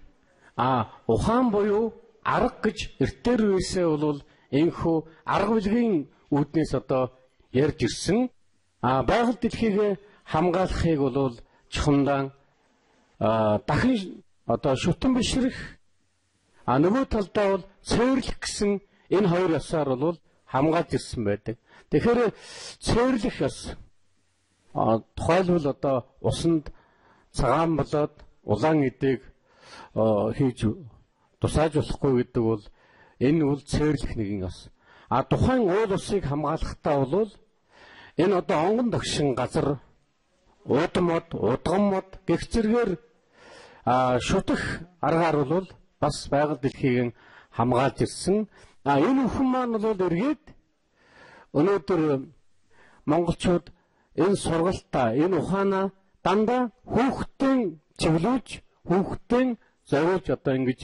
ухаан буюу арга гэж эртээр үесээ бол энэхүү арга билгийн үүднээс одоо ярьж ирсэн. Байгаль дэлхийг хамгаалахыг бол чухамдаа дахин одоо шүтэн бишрэх, нөгөө талдаа бол цэвэрлэх гэсэн энэ хоёр ёсоор бол хамгаалж ирсэн байдаг. Тэгэхээр цэвэрлэх ёс тухайлбал одоо усанд цагаан болоод улаан эдэг хийж тусааж болохгүй гэдэг бол энэ бол цэвэрлэх нэгэн ёс. Тухайн уул усыг хамгаалахдаа бол энэ одоо онгон догшин газар, удмод, удгаммод гэх зэргээр шүтэх аргаар бол бас байгаль дэлхийг хамгаалж ирсэн. Энэ бүхэн маань бол эргээд өнөөдөр монголчууд энэ сургалтаа, энэ ухаанаа дандаа хүүхдийн чиглүүлж, хүүхдийн зориулж одоо ингэж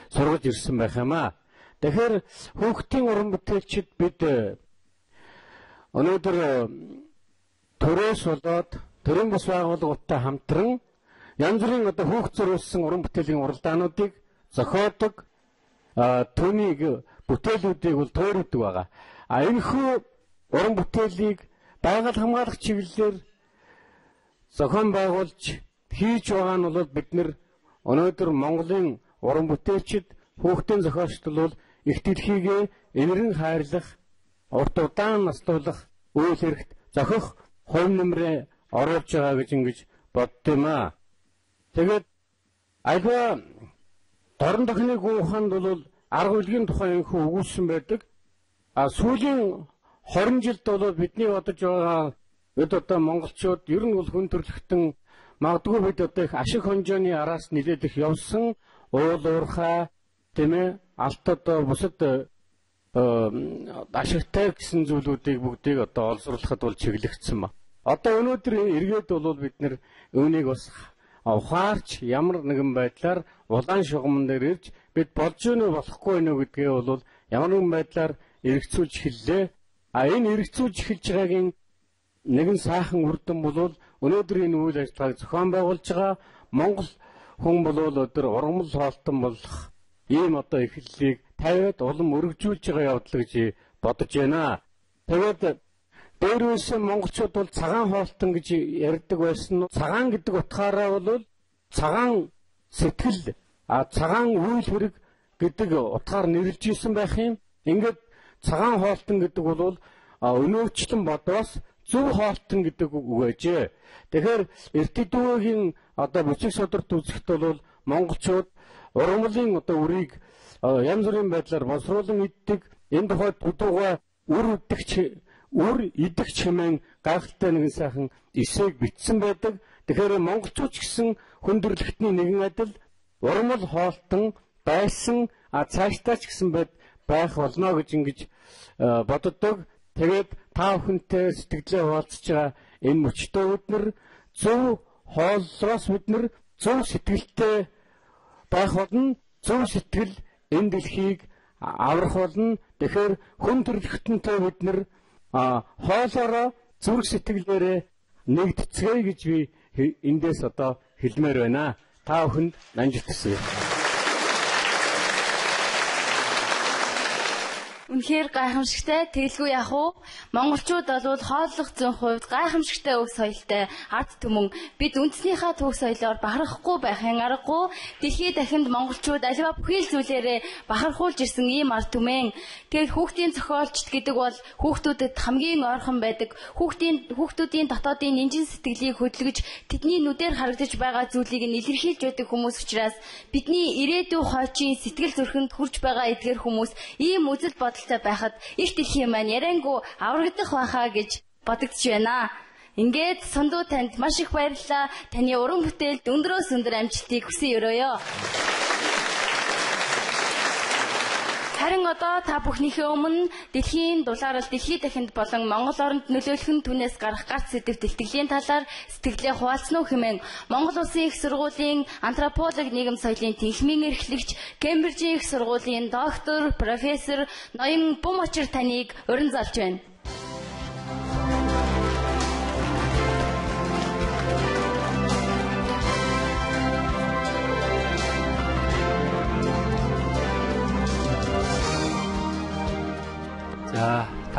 сургаж ирсэн байх юм аа. Тэгэхээр хүүхдийн уран бүтээлчид бид өнөөдөр төрөөс болоод төрийн бас байгууллагуудтай хамтран янз бүрийн одоо хүүхд зориулсан уран бүтээлийн уралдаануудыг зохиодог, түүнийг бүтээлүүдийг бол туурдаг байгаа. Энэхүү уран бүтээлийг байгаль хамгаалах чиглэлээр зохион байгуулж хийж байгаа нь бол бид нар өнөөдөр Монголын уран бүтээлчид, хүүхдийн зохиолчд бол их дэлхийг энэрэн хайрлах, урт удаан наслуулах үйл хэрэгт зохих хувь нэмрээ оруулж байгаа гэж ингэж боддгийм аа. Тэгээд альва Дорн дохны гүн ухаанд бол арга үлгийн тухай энэхүү өгүүлсэн байдаг. Сүүлийн 20 жилд бол бидний бодож байгаа бид одоо монголчууд ер нь бол хүн төрөлхтөн магадгүй бид одоо их ашиг хонжооны араас нэлээд их явсан уул уурхай тийм ээ алт одоо бусад ашигтай гэсэн зүйлүүдийг бүгдийг одоо олзруулахад бол чиглэгдсэн ба. Одоо өнөөдөр эргээд бол бид нэр үүнийг бас ухаарч ямар нэгэн байдлаар улаан шугамн дээр ирж бид болж гэнэ болохгүй нэ гэдгээ бол ямар нэгэн байдлаар эргэцүүлж хэллээ. Энэ эргэцүүлж эхэлж байгаагийн нэгэн сайхан үр дүн бол өнөөдөр энэ үйл ажиллагааг зохион байгуулж байгаа Монгол хүн бол өдөр ургамал хоолтон болох ийм одоо эхлэлийг тавиад улам өргөжүүлж байгаа явдал гэж бодож байна. Тэгээд дээрээс монголчууд бол цагаан хоолтон гэж ярьдаг байсан. Цагаан гэдэг утгаараа бол цагаан сэтгэл, цагаан үйл хэрэг гэдэг утгаар нэрлэж исэн байх юм. Ингээд цагаан хоолтон гэдэг бол өнөөчлөн бодоос зөв хоолтон гэдэг үг байжээ. Тэгэхээр эртдүүгийн одоо бичиг содорт үзэхэд бол монголчууд ургамлын одоо үрийг янз бүрийн байдлаар боловсруулан иддэг. Энэ тухайд дутууга үр идэх чимэн гайхалтай нэгэн сайхан эсээг бичсэн байдаг. Тэгэхээр монголчууд ч гэсэн хүндрэлтний нэгэн адил ургамал хоолтон байсан цаашдаа ч гэсэн байх болно гэж ингэж боддог. Тэгээд та бүхэнтэй сэтгэлээ хуваалцж байгаа энэ мөчтөө бид зөв хооллоос бид зөв сэтгэлтэй байх болно. Зөв сэтгэл энэ дэлхийг аврах болно. Тэгэхээр хүн төрөлхтөнтэй бид хоолоороо зүрх сэтгэлээрээ нэгдцгээе гэж би эндээс одоо хэлмээр байна. Та бүхэнд амжилт хүсье. Үнэхээр гайхамшигтай тэгэлгүй яах вэ? Монголчууд бол хооллох зүйн хувьд гайхамшигтай өг соёлтой ард түмэн бид үндэснийхээ төв соёлоор бахархахгүй байхын аргагүй дэлхийд дахинд монголчууд аливаа бүхий л зүйлээрээ бахархуулж ирсэн ийм ард түмэн. Тэгэл хүүхдийн зохиолчд гэдэг бол хүүхдүүдэд хамгийн ойрхон байдаг. Хүүхдүүдийн дотоодын нинжин сэтгэлийг хөдөлгөж тэдний нүдээр харагдаж байгаа зүйлийг нь илэрхийлж байдаг хүмүүс учраас бидний ирээдүйн хойчийн сэтгэл зүрхэнд хүрж байгаа эдгээр хүмүүс ийм үзэл бодолтой байхад их дэлхийн маань яриангүй аврагдах байхаа гэж бодогдож байна. Ингээд сундуу танд маш их баярлалаа. Таны уран бүтээлд өндрөөс өндөр амжилтыг хүсье өрөөё. Харин одоо та бүхнийхээ өмнө дэлхийн дулаарал дэлхий дахинд болон Монгол оронд нөлөөлөх нь түүнээс гарах гарц сэдв тэлтгэлийн талаар сэтгэлдээ хуваалцсан уу хэмээн Монгол Улсын их сургуулийн антрополог нийгэм соёлын тэнхимийн эрхлэгч Кембрижийн их сургуулийн доктор, профессор Ноён Бумочир таныг урин залж байна.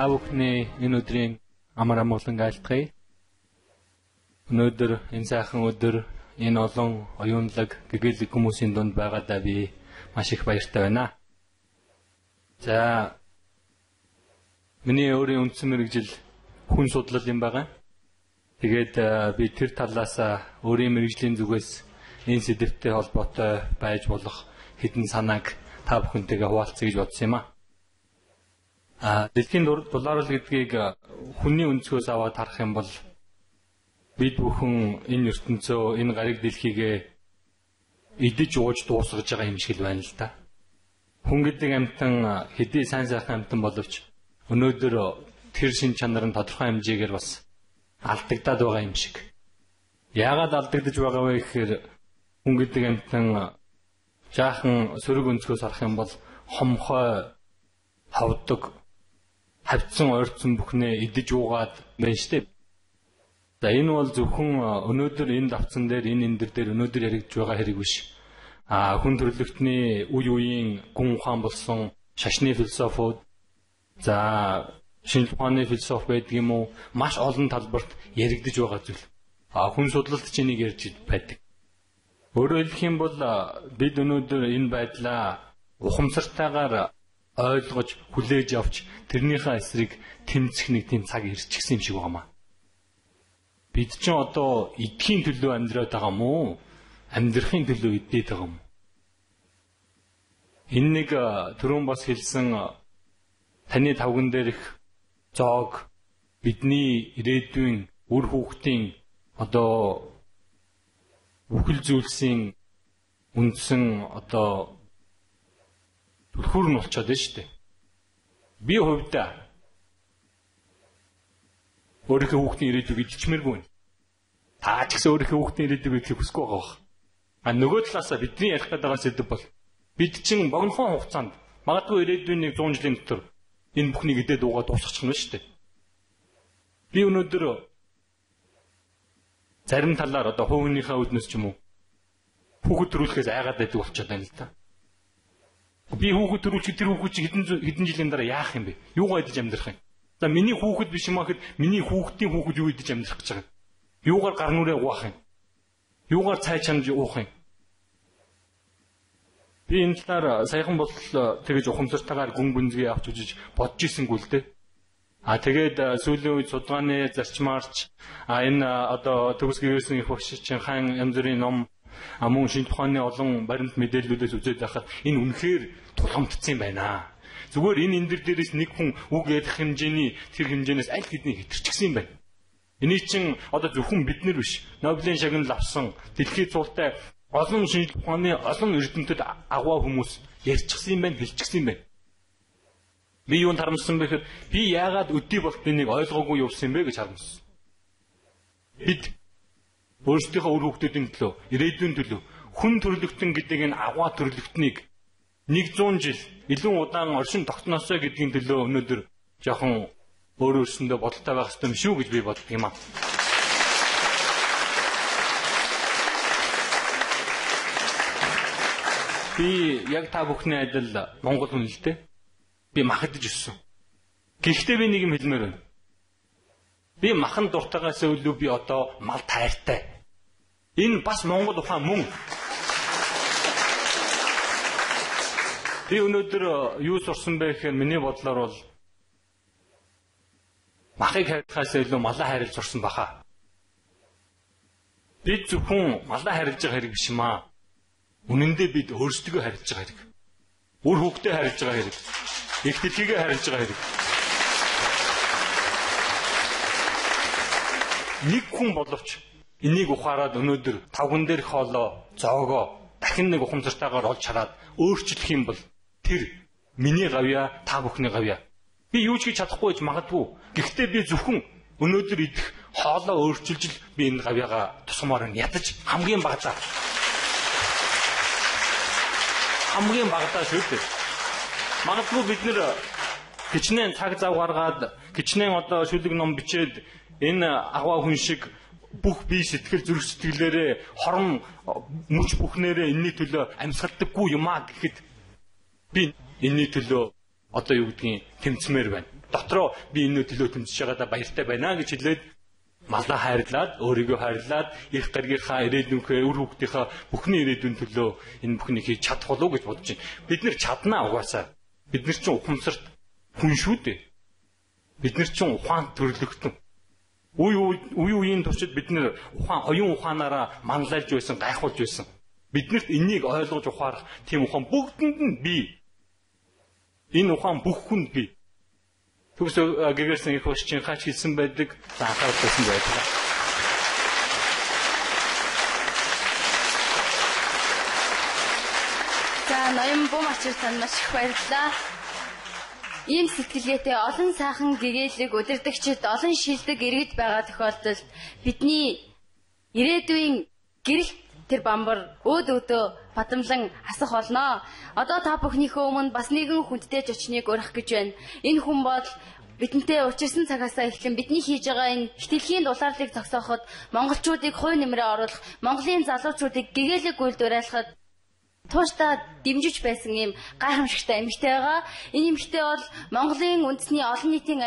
Та бүхний энэ өдрийн амар амгалан айлтгая. Өнөөдөр энэ сайхан өдөр энэ олон оюунлаг гэгээлэг хүмүүсийн дунд байгаадаа би маш их баяртай байна. Миний өөрийн үндсэн мэргэжил хүн судлал юм байгаа. Тэгээд би тэр талаас өөрийн мэргэжлийн зүгээс энэ сэдвтэй холбоотой байж болох хэдэн санааг та бүхэнтэйгээ хуваалцъя гэж бодсон юм аа. Дэлхийн дулаарал гэдгийг хүний өнцгөөс аваад харах юм бол бид бүхэн энэ ертөнцөө, энэ гариг дэлхийгээ идэж ууж дуусгаж байгаа юм шиг л байна л да. Хүн гэдэг амьтан хэдий сайн сайхан амьтан боловч өнөөдөр тэр шин чанар нь тодорхой хэмжээгээр бас алдагдаад байгаа юм шиг. Яагаад алдагдаж байгаа вэ гэхээр хүн гэдэг амьтан жаахан сөрөг өнцгөөс харах юм бол хомхой, хавдаг, хавцсан ойрцсон бүхнээ идэж уугаад байна штеп. Энэ бол зөвхөн өнөөдөр энэ давцсан дээр энэ эндэр дээр өнөөдөр яригдж байгаа хэрэг биш. Хүн төрөлхтний үе үеийн гүн ухаан болсон шашны философууд, шинжлэх ухааны философи байдаг юм уу, маш олон талбарт яригдж байгаа зүйл. Хүн судлалт ч энийг ярьж байдаг. Өөрөөр хэлэх юм бол бид өнөөдөр энэ байдлаа ухамсартайгаар ойлгож хүлээж авч тэрнийхээ эсрэг тэмцэх нэг тийм цаг ирчихсэн юм шиг байна. Бид ч одоо эдхийн төлөө амьдраад байгаа юм уу? Амьдрахын төлөө идээд байгаа юм уу? Энэ нэг түрүүн бас хэлсэн таны тавган дээрх зоог бидний ирээдүйн үр хүүхдийн одоо бүхэл зүйлсийн үндсэн одоо түлхүүр нь болчиход байна шүү дээ. Би хувьдаа өөрийнхөө хүүхдийн ирээдүйг идчихмээргүй байна. Та ч гэсэн өөрийнхөө хүүхдийн ирээдүйг идэх хүсэхгүй байгаа. Нөгөө талаасаа бидний ярих гэдэг сэдв бол бид чинь богинохон хугацаанд магадгүй ирээдүйн 100 жилийн дотор энэ бүхнийг идээд уугаад дуусгачих нь шүү дээ. Би өнөөдөр зарим талаар одоо хувийнхаа үднэс ч юм уу хүүхэд төрүүлэхээс айгаад байдаг болчиход байна л да. Би хүүхэд төрүүлчих тэр хүүхэд чи хэдэн жилийн дараа яах юм бэ? Юугаа идэж амьдрах юм? За миний хүүхэд биш юм ахэд миний хүүхдийн хүүхэд юу идэж амьдрах гэж байгаа юм? Юугаар гар нүрээ угаах юм? Юугаар цай чанж уух юм? Би энэ талаар саяхан бол тэгэж ухамсартайгаар гүн гүнзгий авч үзэж бодож ирсэнгүй л дээ. Тэгээд сүүлийн үед судалгааны зарчмаарч энэ одоо төгс гэрээсийн их багш Чинхайн янз бүрийн ном мөн шинэ тухааны олон баримт мэдээллүүдээс үзээд байхад энэ үнэхээр тулгамдсан байна. Зүгээр энэ дээрээс нэг хүн үг ярих хэмжээний тэр хэмжээнээс аль хэдийн хэтэрчихсэн юм байна. Энийг чинь одоо зөвхөн бид нар биш, Нобелийн шагнал авсан дэлхийн цуултай олон шинэ тухааны олон эрдэмтэд агуу хүмүүс ярьчихсан юм байна, хэлчихсэн юм байна. Би юунд харамссан бэ гэхээр би яагаад өдий болт энийг ойлгоогүй явсан юм бэ гэж харамссан. Бид өөрсдийнхөө үр хүүхдүүдийн төлөө, ирээдүйн төлөө хүн төрлөختөн гэдэг энэ агуу төрлөختнийг 100 жил илүү удаан оршин тогтноосоо гэдгийн төлөө өнөөдөр жоохон өөрөө өөрсөндөө бодолтой байх хэрэгтэй юм шүү гэж би боддог юм аа. Би яг та бүхний адил Монгол хүн л дээ. Би махадж өссөн. Гэхдээ би нэг юм хэлмээр байна. Би махан дуртайгаас өлөө би одоо мал тайртай. Энэ бас Монгол ухаан мөн. Би өнөөдөр юу сурсан бэ гэхээр миний бодлоор бол махыг хайрлахаас илүү малаа хайрлаж сурсан баха. Бид зөвхөн малаа хайрлаж байгаа хэрэг биш юм аа. Үнэн дээр бид өөрсдөө хайрлаж байгаа хэрэг. Үр хүүхдээ хайрлаж байгаа хэрэг. Их дэлхийгээ хайрлаж байгаа хэрэг. Нэг хүн боловч энийг ухаарад өнөөдөр тавган дээр хоолоо, зоогоо дахин нэг ухамсартайгаар олж хараад өөрчлөх юм бол тэр миний гавья, та бүхний гавья. Би юу ч хийж чадахгүй гэж магадгүй. Гэхдээ би зөвхөн өнөөдөр идэх хоолоо өөрчилж л би энэ гавьяага тусмаар нь ядаж хамгийн багадаа. Хамгийн багадаа шүү дээ. Магадгүй бид нэр хичнээн цаг зав гаргаад хичнээн одоо шүлэг ном бичээд энэ агуу хүн шиг бүх бие сэтгэл зүрх сэтгэлээрээ хорон мөч бүхнээрээ энэний төлөө амьсгалдаггүй юм а гэхэд би энэний төлөө одоо юу гэдгийг тэмцмээр байна. Дотроо би энэний төлөө тэмцэж байгаадаа баяртай байна гэж хэлээд малаа хайрлаад, өөрийгөө хайрлаад, их гаргийнхаа ирээдүйнхээ үр хүүхдийнхаа бүхний ирээдүйн төлөө энэ бүхнийг хийж чадах болов уу гэж бодож байна. Бид нэр чаднаа угаасаа. Бид нар чинь ухамсарт хүн шүү дээ. Бид нар чинь ухаан төрлөختөн. Үеийн туршид бид нэр оюун ухаанаараа манлайлж байсан, гайхуулж байсан. Биднэрт энийг ойлгож ухаарах тийм ухаан бүгдэнд нь бий. Энэ ухаан бүх хүнд бий. Төгс гэгэрсэн их багш Чинхай хэлсэн байдаг, анхаарал тавьсан байдаг. За, ноён бум ачаар тань маш их баярлалаа. Ийм сэтгэлгээтэй олон сайхан гэгээлэг удирдагчид олон шилдэг иргэд байгаа тохиолдолд бидний ирээдүйн гэрэлт тэр бамбар өөдөө бадамлан асах болно. Одоо та бүхнийхөө өмнө бас нэгэн хүндтэй зочныг урих гэж байна. Энэ хүн бол бидэнтэй учирсан цагаасаа эхлэн бидний хийж байгаа энэ хэтэлхийн дулаарлыг зогсооход монголчуудыг хувь нэмрээ оруулах, Монголын залуучуудыг гэгээлэг үйлдвэр айлахад тууштай дэмжиж байсан юм гайхамшигтай эмэгтэй байгаа. Энэ эмэгтэй бол Монголын үндэсний олон нийтийн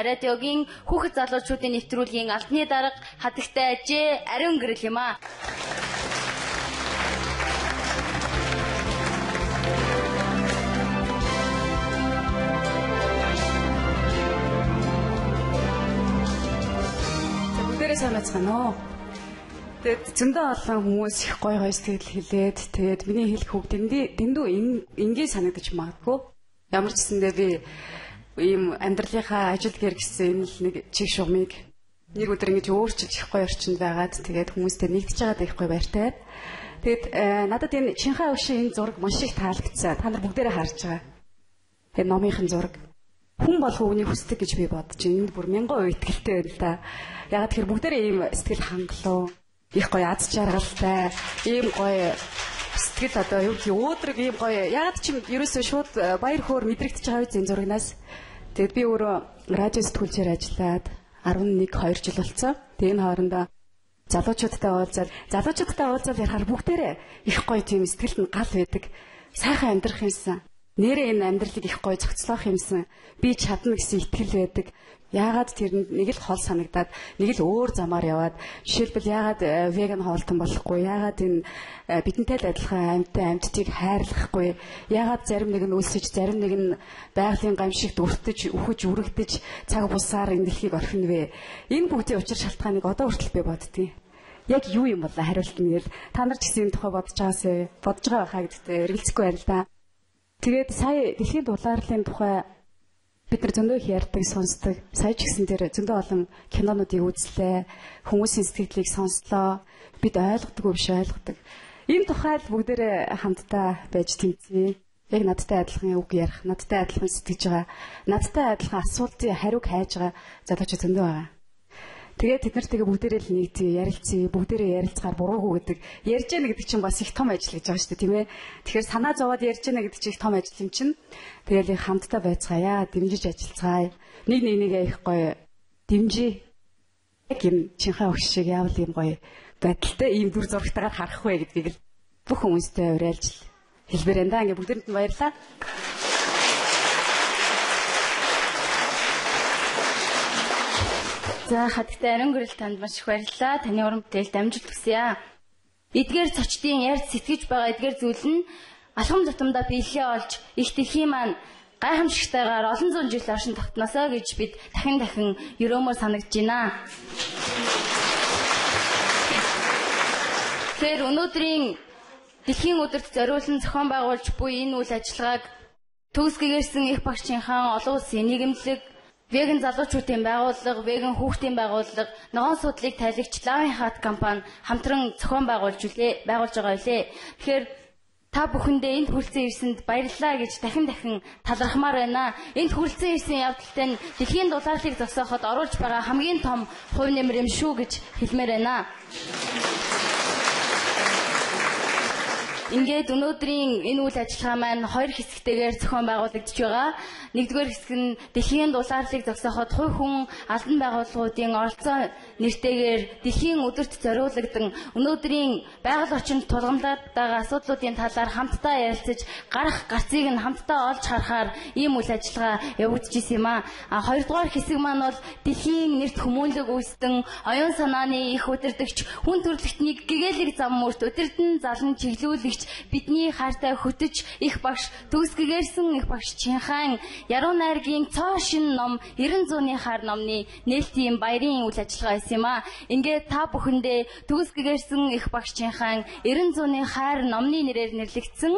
радиогийн хүүхэд залуучуудын нэвтрүүлгийн албаны дарга хатагтай ажээ Ариун гэрэл юм аа. Бүгдээрээ сайн бацгаана уу? Тэгээд зөндөө олон хүмүүс их гоё сэтгэл хэлээд тэгээд миний хэлэх үг дэндүү ингийн санагдаж магадгүй. Ямар ч гэсэндээ би ийм амьдралынхаа ажил гэр гэсэн энэ л нэг чиг шугамыг нэг өдөр ингэж өөрчилж их гоё орчинд байгаад тэгээд хүмүүстэй нэгдэж байгаад их гоё баяртай. Тэгээд надад энэ Чинхай өвшийн энэ зураг маш их таалагдсан. Та нар бүгдээрээ харж байгаа. Тэгээд номынхын зураг хүн болго үнийг хүсдэг гэж би бодож байна. Энд бүр 1000% итгэлтэй байна л да. Ягаад тэгэхээр бүгдээрээ ийм сэтгэл хангалуун, их гоё аз жаргалтай, ийм гоё сэтгэл одоо юу гэх өөдрөг ийм гоё. Ягаад ч юм ерөөсөө шууд баяр хөөр мэдрэгдэж байгаа үе энэ зурагнаас. Тэгээд би өөрөө радио сэтгүүлчээр ажиллаад 11-2 жил болсон. Тэгээд энэ хоорондоо залуучуудтай уулзаад ярихаар бүгдээрээ их гоё тийм сэтгэлд нь гал байдаг. Сайхан амьдрах юмсан. Нэрээ энэ амьдралыг их гоё зохицлоох юмсан. Би чадна гэсэн итгэл байдаг. Яагаад тэр нэг л хол санагдаад нэг л өөр замаар яваад жишээлбэл яагаад веган хоолтон болохгүй, яагаад энэ бидэнтэй л адилхан амьтдыг хайрлахгүй, яагаад зарим нэг нь өлсөж, зарим нэг нь байгалийн гамшигт өртөж, үхэж, үрэгдэж цаг бусаар энэ дэлхийг орхино вэ? Энэ бүгдийн учир шалтгааныг одоо хүртэл би боддгийг. Яг юу юм бол хариулт нь гэл та нар ч гэсэн энэ тухай бодож байгаа хаа гэдэгтээ эргэлзэхгүй байна л да. Тэгээд сая дэлхийн дулаарлын тухай бид нар зөндөө их ярьдаг, сонсдог. Сая ч гэсэн тэр зөндөө олон кинонуудыг үзлээ. Хүмүүсийн сэтгэлийг сонслоо. Бид ойлгодоггүй биш ойлгодог. Энэ тухайд бүгдээрээ хамтдаа байж тэмцье. Яг надтай адилхан үг ярих, надтай адилхан сэтгэж байгаа, надтай адилхан асуултын хариуг хайж байгаа залуучууд зөндөө байгаа. Тэгээд тэд нартэйгээ бүгдээрээ л нэгдээ, ярилцъя, бүгдээрээ ярилцахаар буруугүй гэдэг. Ярьж яана гэдэг чинь бас их том ажил гэж байгаа шүү дээ, тийм ээ. Тэгэхээр санаа зовоод ярьж яана гэдэг чинь их том ажил юм чинь. Тэгээл хамтдаа байцгаая, дэмжиж ажиллацгаая. Нэг нэгээ их гоё дэмжиж. Яг юм Чинхай өвш шиг яавал юм гоё байдалтай ийм дүр зурагтайгаар харах вэ гэдгийг л бүх хүмүүстэй уриалж хэлбэр энэ. Ингээ бүгдээрэнд нь баярлалаа. За хатагтай ариун гэрэл танд маш их баярлалаа. Таны уран бүтээлд амжилт хүсье. Эдгээр цочдын ярьж сэтгэж байгаа эдгээр зүйл нь алхам тутамдаа биелээ олж их дэлхийн маань гайхамшигтайгаар олон зуун жил оршин тогтносоо гэж бид дахин өрөмөр санагдж байна. Тэгэхээр өнөөдрийн дэлхийн өдөрт зориулсан зохион байгуулж буй энэ үйл ажиллагааг төгс гэгэрсэн их багчийнхан олон улсын нийгэмлэг веган залуучуудын байгууллага, веган хүүхдийн байгууллага, ногоон судлыг тайлагч Лавын хат компани хамтран зохион байгуулж байгаа билээ. Тэгэхээр та бүхэндээ энд хүрэлцэн ирсэнд баярлалаа гэж дахин талархмаар байна. Энд хүрэлцэн ирсэн явдалтай нь дэлхийн дулаарлыг зогсооход оруулж байгаа хамгийн том хувь нэмэр юм шүү гэж хэлмээр байна. Ингээд өнөөдрийн энэ үйл ажиллагаа маань хоёр хэсэгтэйгээр зохион байгуулагдж байгаа. Нэгдүгээр хэсэг нь дэлхийн дулаарлыг зогсооход хувь хүн албан байгууллагуудын оролцоо нэртэйгээр дэлхийн өдөрт зориулагдсан өнөөдрийн байгаль орчинд тулгамдаад байгаа асуудлуудын талаар хамтдаа ярилцаж гарах гарцыг нь хамтдаа олж харахаар ийм үйл ажиллагаа явагдаж исэн юм а. Хоёрдугаар хэсэг маань бол дэлхийн нэрт хүмүүнлэг үүсдэн оюун санааны их удирдагч хүн төрөлхтнийг гэгээлэг зам мөрт өдөрдөн залан чиглүүлэгч бидний хайртай хөтөж их багш төгс гэгэрсэн их багш Чинхай Яруу найргийн цоо шин ном 90 зууны хар номны нээлтийн баярын үйл ажиллагаа байсан юм а. Ингээд та бүхэндээ төгс гэгэрсэн их багш Чинхай 90 зууны хар номны нэрээр нэрлэгдсэн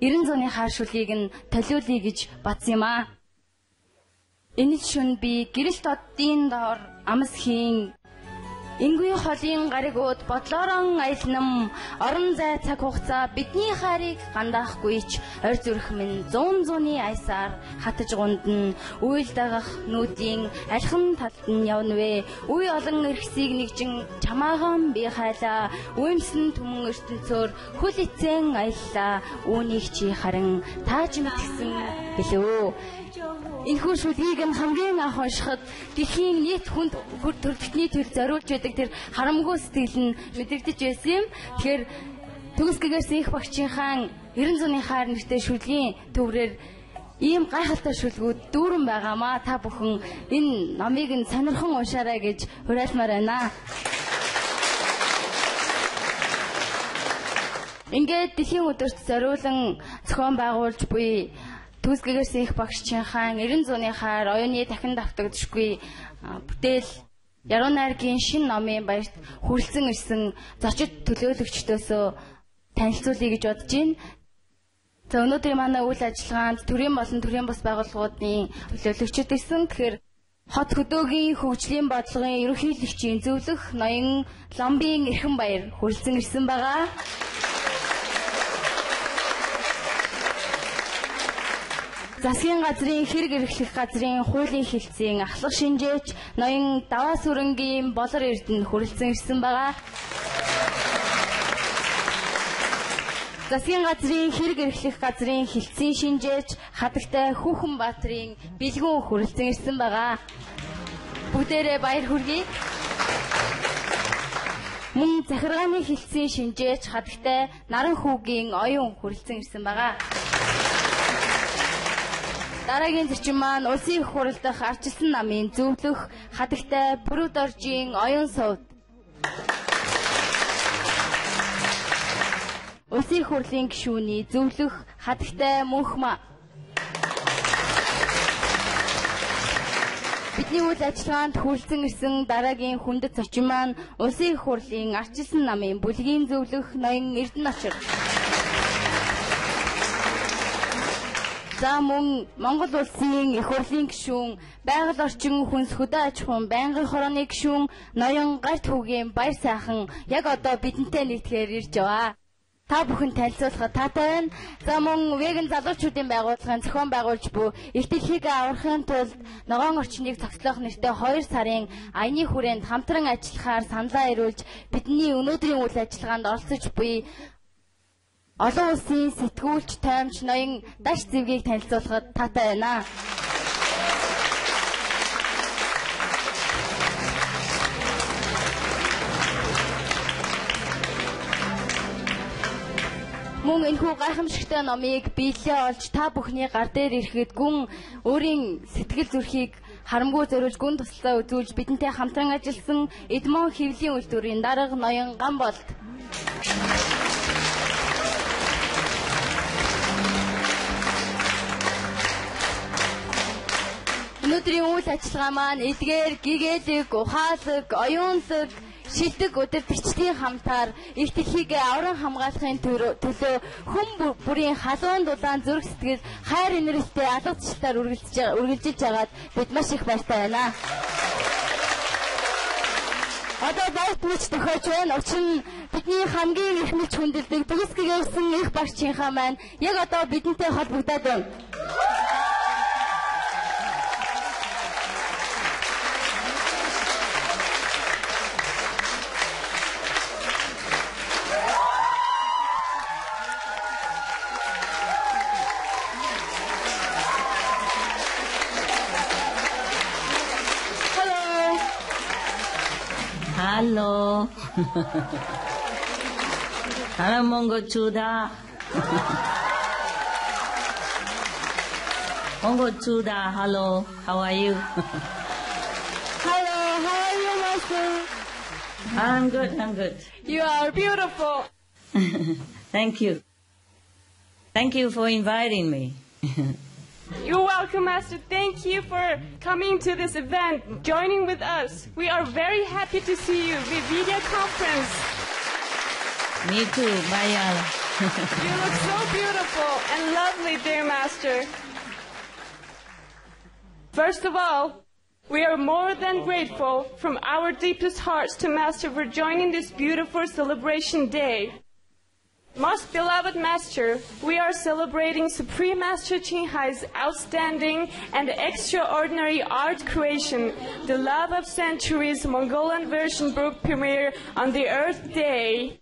90 зууны хар шүлгийг нь толиулъя гэж батсан юм а. Энэ шүн би гэрэл тоддын доор амс хийн Ингийн холын гаригууд бодлоорон аялнам орон зай цаг хугацаа бидний хайрыг гандаахгүйч орь зүрх минь 100 зууны аясаар хатаж гундан үйл дагах нүүдийн алхам талд нь явна вэ. Үе олон эрхсийг нэгжин чамаахан би хайлаа. Үемсэн түмэн ертөнцөөр хөл эцэн аяллаа. Үүнийг чи харан тааж мэдсэн билүү. Энэхүү шүлгийг нь хамгийн анх уншихад дэлхийн нийт хүнд төрөлхтний төр зориулж байдаг тэр харамгүй сэтгэл нь мэдэгдэж байсан юм. Тэгэхээр төгс гэгэрсэн их багчийнхан 90 зууны хаар нэртэй шүлгийн төврээр ийм гайхалтай шүлгүүд дүүрэн байгаамаа. Та бүхэн энэ номыг нь сонирхон уншаарай гэж уриалмаар байна. Ингээд дэлхийн өдөрт зориулан зохион байгуулж буй төгс гэгэрсэн их багш Чинхай 90 зууны хаар оюуны дахин давтагдшгүй бүтээл Яруу найргийн шинэ номын баярт хүрэлцэн ирсэн зочид төлөөлөгчдөөсөө танилцуулъя гэж бодож байна. За өнөөдрийн манай үйл ажиллагаанд төрийн болон төрийн бус байгууллагуудын төлөөлөгчид ирсэн. Тэгэхээр хот хөдөөгийн хөгжлийн бодлогын ерөнхийлөгчийн зөвлөх ноён Ломбийн эрхэм баяр хүрэлцэн ирсэн байгаа. Засгийн газрын хэрэг эрхлэх газрын хуулийн хэлтсийн ахлах шинжээч ноён Даваа сүрэнгийн Болор Эрдэнэ хүрэлцэн ирсэн байгаа. Засгийн газрын хэрэг эрхлэх газрын хэлтсийн шинжээч хадагтай Хүүхэн Баатрын Бэлгүүн хүрэлцэн ирсэн байгаа. Бүгдээрээ баяр хүргэе. Мөн захиргааны хэлтсийн шинжээч хадагтай Наран хүүгийн Оюун хүрэлцэн ирсэн байгаа. Дараагийн зочин маань улсын их хурал дахь арчилсан намын зөвлөх хадагтай Бүрүүд оржийн Оюун сувд. Улсын их хурлын гишүүний зөвлөх хадагтай Мөнхмаа. Бидний үйл ажиллагаанд хүрэлцэн ирсэн дараагийн хүндэт зочин маань улсын их хурлын арчилсан намын бүлгийн зөвлөх ноён Эрдэнэ очир. За мөн Монгол улсын их хурлын гишүүн, байгаль орчин хүнс хөдөө аж ахуйн байнгын хорооны гишүүн ноён Гарт хүүгийн баяр сайхан яг одоо бидэнтэй нэгтгэхээр ирж байгаа. Та бүхэн танилцуулахад таатай байна. За мөн веган залуучуудын байгууллагын зохион байгуулж буй их дэлхийг аврахын тулд ногоон орчныг цогцлох нэртэй 2 сарын аяны хүрээнд хамтран ажиллахаар саналаа ирүүлж бидний өнөөдрийн үйл ажиллагаанд оролцож буй олон улсын сэтгүүлч таймч ноён Даш Зэвгийг танилцуулахад таатай байна. Мөн энэхүү гайхамшигтай номыг биелээ олж та бүхний гар дээр ирэхэд гүн өөрийн сэтгэл зүрхийг харамгүй зориулж гүн туслалаа үзүүлж бидэнтэй хамтран ажилласан Эдмон хэвлийн үйлдвэрийн дарга ноён Ган болд. Өнөөдрийн үйл ажиллагаа маань эдгээр, гэгээлэг, ухаалаг, оюунлаг, шилдэг удирдагчдын хамтаар их дэлхийг авран хамгаалахын төлөө хүн бүрийн халуун дулаан зүрх сэтгэл хайр инэрлтэй алга зэчлэлээр үргэлжилж байгаад бид маш их баяртай байна. Одоо баярт мэч төхөж байна. Учир нь бидний хамгийн их мэч хүндэлдэг төгсгөгийн их багш Чинхай маань яг одоо бидэнтэй холбогдоод байна. Hello. Hello, Mongo Chuda. Mongo Chuda, hello. How are you? Hello, how are you, Master? I'm good, I'm good. You are beautiful. Thank you. Thank you for inviting me. You're welcome, Master. Thank you for coming to this event, joining with us. We are very happy to see you via video conference. Me too, Bayala. You look so beautiful and lovely, dear Master. First of all, we are more than grateful from our deepest hearts to Master for joining this beautiful celebration day. Most beloved Master, we are celebrating Supreme Master Chinghai's outstanding and extraordinary art creation, the Love of Centuries Mongolian version book premiere on the Earth Day.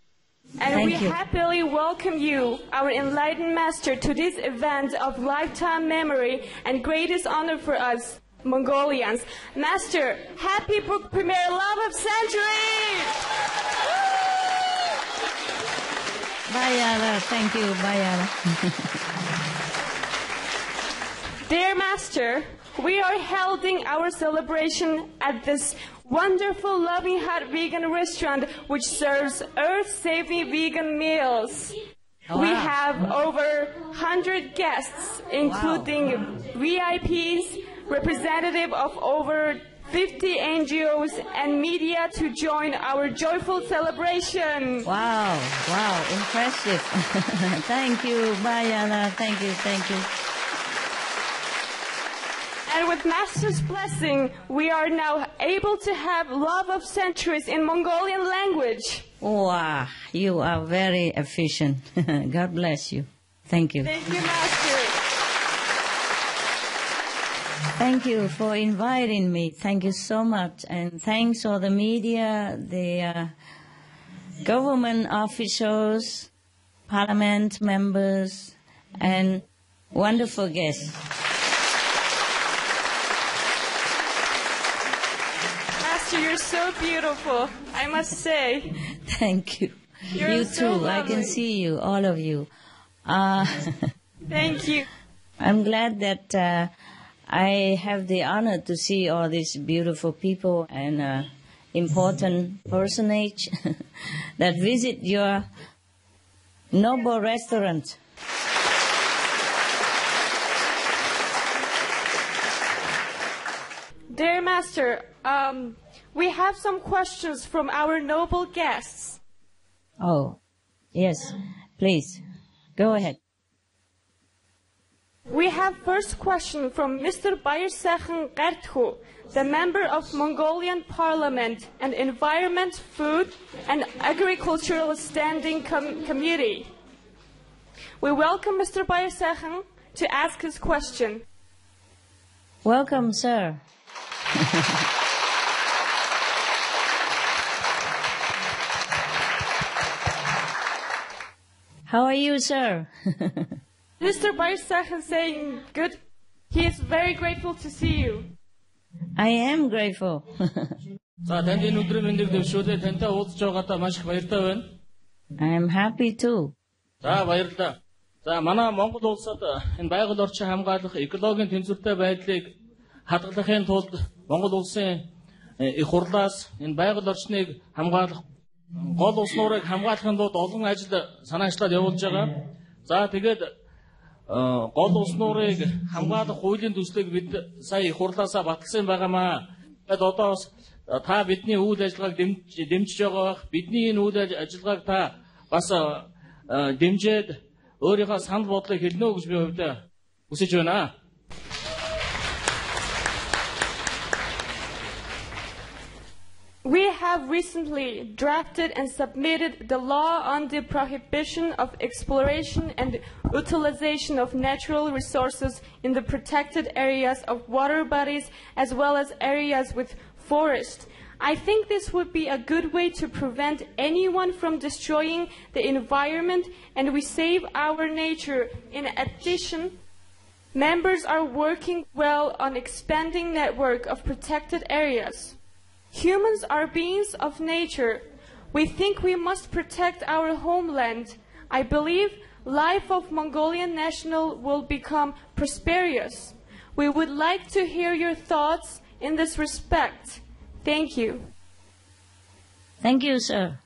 And we happily welcome you, our enlightened Master, to this event of lifetime memory and greatest honor for us, Mongolians. Master, happy book premiere, Love of Centuries! Bayala, thank you, Bayala. Dear Master, we are holding our celebration at this wonderful Loving Heart vegan restaurant which serves earth-saving vegan meals. Wow. We have over 100 guests, including VIPs, representative of over 50 NGOs and media to join our joyful celebration. Wow, impressive. Thank you, Bayana. Thank you. And with Master's blessing, we are now able to have love of centuries in Mongolian language. Wow, you are very efficient. God bless you. Thank you. Thank you, Master. Thank you for inviting me. Thank you so much. And thanks all the media, the government officials, parliament members, and wonderful guests. Master, you're so beautiful, I must say. Thank you. You're You so too. I lovely. can see you, all of you. Thank you. I'm glad that I have the honor to see all these beautiful people and important personage that visit your noble restaurant. Dear Master, we have some questions from our noble guests. Oh, yes. Please, go ahead. We have first question from Mr. Bayersechen Gerthu, the member of Mongolian Parliament and Environment, Food and Agricultural Standing Committee. We welcome Mr. Bayersechen to ask his question. Welcome, sir. How are you, sir? Mr. Bayersechen is saying good. He is very grateful to see you. I am grateful. За танд энэ өдрийн мэндийг дэвшүүлээ тантай уулзж байгаадаа маш их баяртай байна. I am happy too. За баярлалаа. За манай Монгол улсад энэ байгаль орчин хамгаалах экологийн тэнцвэртэй байдлыг хадгалахын тулд Монгол улсын их хурлаас энэ байгаль орчныг хамгаалах гол улс нуурыг хамгаалахын тулд олон ажил санаачлаад явуулж байгаа. За тэгээд гол улс нуурыг хамгаалах хуулийн төслийг бид сая их хурлаасаа баталсан байгаамаа. Тэгэд одоо та бидний үйл ажиллагааг дэмжиж байгаа бах. Бидний энэ үйл ажиллагааг та бас дэмжиж өөрийнхөө санал бодлыг хэлнэ үү гэж би хувьдаа хүсэж байна. We have recently drafted and submitted the law on the prohibition of exploration and utilization of natural resources in the protected areas of water bodies as well as areas with forest. I think this would be a good way to prevent anyone from destroying the environment and we save our nature. In addition, members are working well on expanding network of protected areas. Humans are beings of nature. We think we must protect our homeland. I believe life of Mongolian national will become prosperous. We would like to hear your thoughts in this respect. Thank you. Thank you, sir.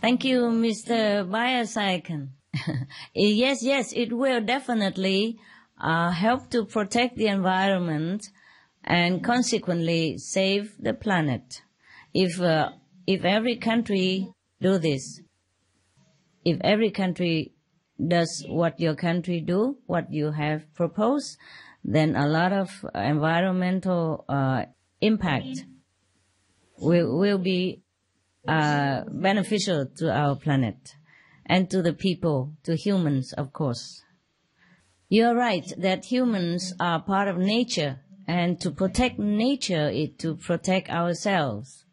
Thank you, Mr. Bayersechen. Yes, it will definitely help to protect the environment and consequently save the planet. If every country do this, if every country does what your country do, what you have proposed, then a lot of environmental impact will be beneficial to our planet and to the people, to humans, of course. You're right that humans are part of nature. And to protect nature is to protect ourselves.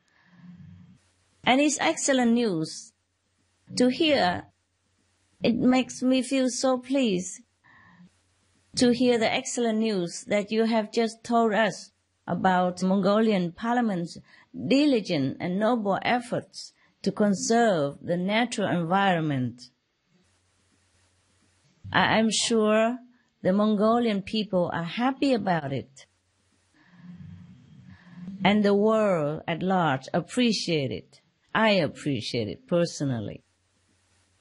And it's excellent news to hear. It makes me feel so pleased to hear the excellent news that you have just told us about Mongolian Parliament's diligent and noble efforts to conserve the natural environment. I'm sure the Mongolian people are happy about it. And the world at large appreciate it. I appreciate it personally.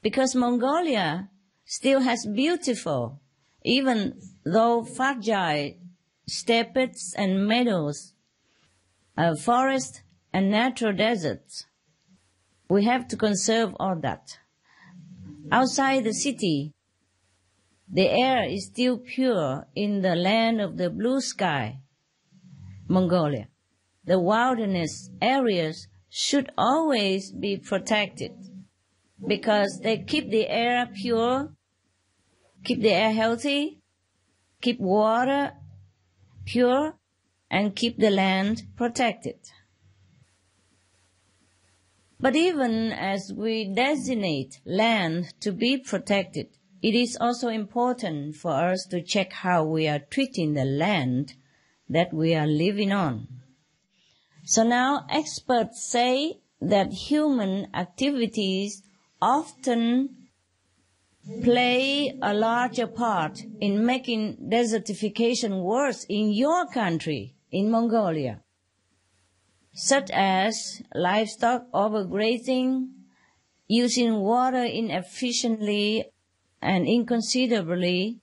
Because Mongolia still has beautiful, even though fragile, steppes and meadows. forests and natural deserts. We have to conserve all that. Outside the city, the air is still pure in the land of the blue sky, Mongolia. The wilderness areas should always be protected because they keep the air pure, keep the air healthy, keep water pure, and keep the land protected. But even as we designate land to be protected, it is also important for us to check how we are treating the land that we are living on. So now experts say that human activities often play a larger part in making desertification worse in your country, in Mongolia, such as livestock overgrazing, using water inefficiently and inconsiderably,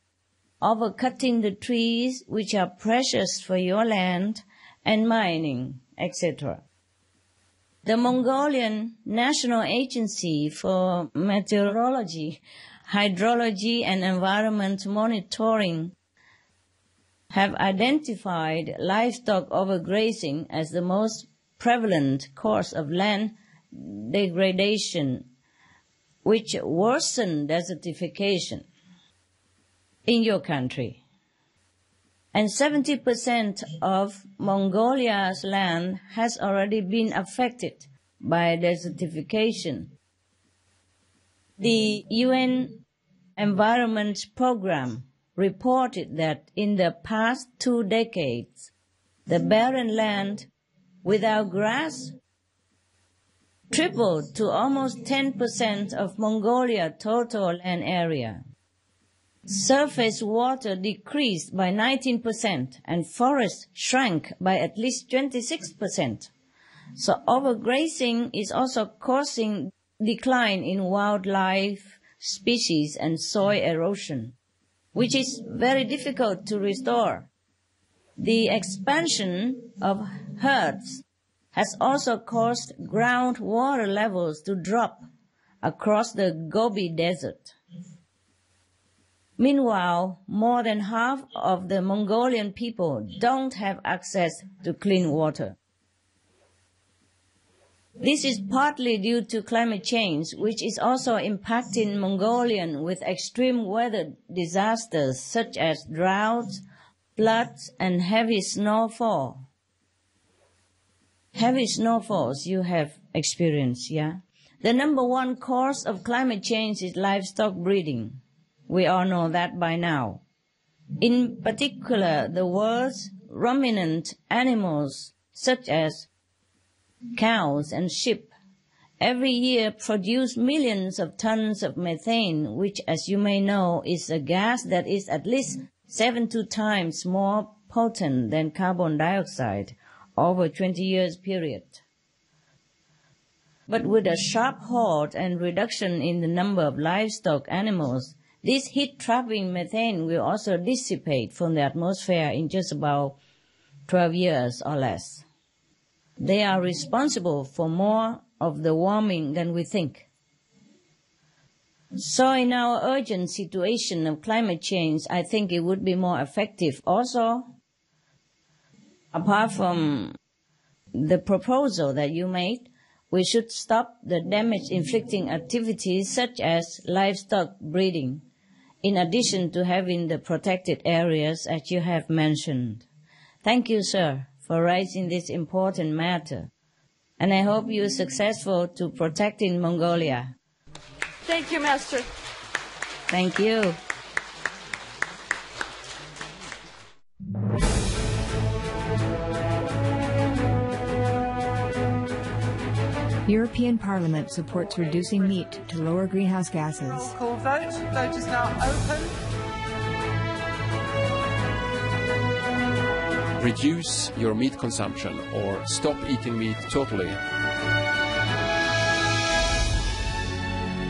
overcutting the trees which are precious for your land, and mining, etc. The Mongolian National Agency for Meteorology, Hydrology and Environment Monitoring have identified livestock overgrazing as the most prevalent cause of land degradation, which worsen desertification in your country. And 70% of Mongolia's land has already been affected by desertification. The UN Environment Programme reported that in the past 2 decades, the barren land without grass tripled to almost 10% of Mongolia's total land area. Surface water decreased by 19% and forests shrank by at least 26%. So overgrazing is also causing decline in wildlife species and soil erosion, which is very difficult to restore. The expansion of herds has also caused groundwater levels to drop across the Gobi Desert. Meanwhile, more than half of the Mongolian people don't have access to clean water. This is partly due to climate change, which is also impacting Mongolians with extreme weather disasters such as droughts, floods, and heavy snowfall. Heavy snowfalls you have experienced, yeah? The number one cause of climate change is livestock breeding. We all know that by now. In particular, the world's ruminant animals, such as cows and sheep, every year produce millions of tons of methane, which, as you may know, is a gas that is at least 72 times more potent than carbon dioxide over a 20 years period. But with a sharp halt and reduction in the number of livestock animals, this heat-trapping methane will also dissipate from the atmosphere in just about 12 years or less. They are responsible for more of the warming than we think. So in our urgent situation of climate change, I think it would be more effective also, apart from the proposal that you made, we should stop the damage-inflicting activities such as livestock breeding, in addition to having the protected areas as you have mentioned. Thank you, sir, for raising this important matter. And I hope you are successful to protecting Mongolia. Thank you, Master. Thank you. European Parliament supports reducing meat to lower greenhouse gases. Roll call vote. Vote is now open. Reduce your meat consumption or stop eating meat totally.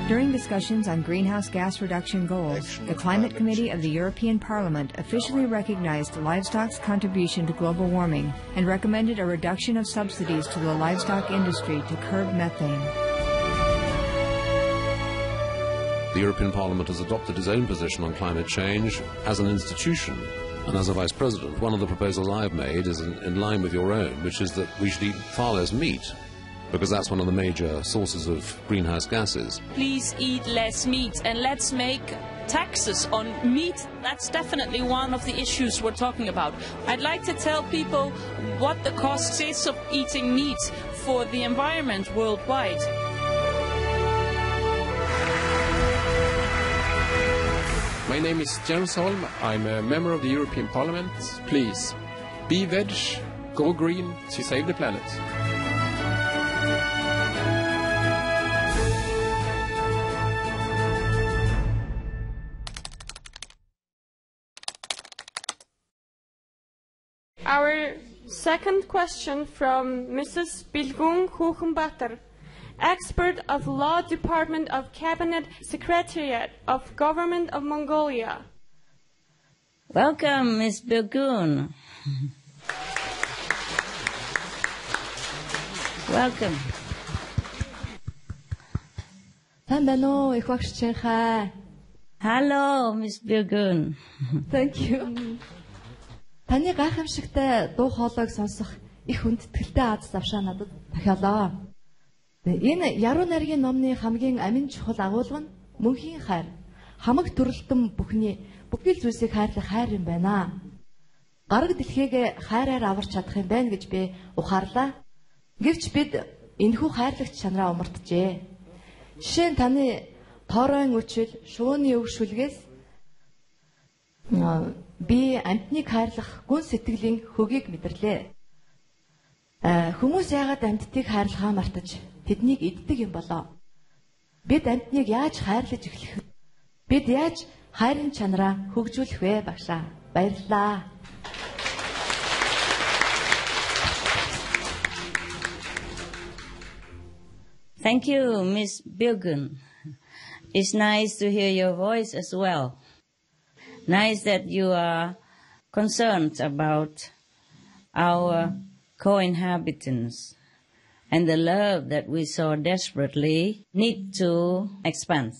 During discussions on greenhouse gas reduction goals, the Climate Committee of the European Parliament officially recognized livestock's contribution to global warming and recommended a reduction of subsidies to the livestock industry to curb methane. The European Parliament has adopted its own position on climate change as an institution. And as a Vice President, one of the proposals I have made is in line with your own, which is that we should eat far less meat, because that's one of the major sources of greenhouse gases. Please eat less meat, and let's make taxes on meat. That's definitely one of the issues we're talking about. I'd like to tell people what the cost is of eating meat for the environment worldwide. My name is Jens Holm. I'm a member of the European Parliament. Please, be veg, go green to save the planet. Our second question from Mrs. Bilgung Huchenbatter, expert of Law Department of Cabinet Secretariat of Government of Mongolia. Welcome, Ms. Bilgun. Welcome. Hello, Ms. Bilgun. Thank you. Таны гайхамшигтай дуу хоолойг сонсох их хүндэтгэлтэй аз завшаа надад тохиолоо. Энэ яруу найргийн номны хамгийн амин чухал агуулга нь мөнхийн хайр. Хамаг төрөлтөн бүхний бүхэл зүйлсийг хайрлах хайр юм байна. Гараг дэлхийг хайраар аварч чадах юм байна гэж би ухаарлаа. Гэвч бид энэхүү хайрлагч чанараа умартжээ. Жишээ нь таны тооройн үчил, шууны өвшүүлгээс би амьтныг хайрлах гүн сэтгэлийн хөгийг мэдэрлээ. Хүмүүс яагаад амьтдыг хайрлахаа мартаж тэднийг иддэг юм болоо? Бид амьтныг яаж хайрлаж эхлэх вэ? Бид яаж хайрын чанараа хөгжүүлэх вэ багшаа? Баярлалаа. Thank you, Ms. Bilgun. It's nice to hear your voice as well. Nice that you are concerned about our co-inhabitants and the love that we so desperately need to expand.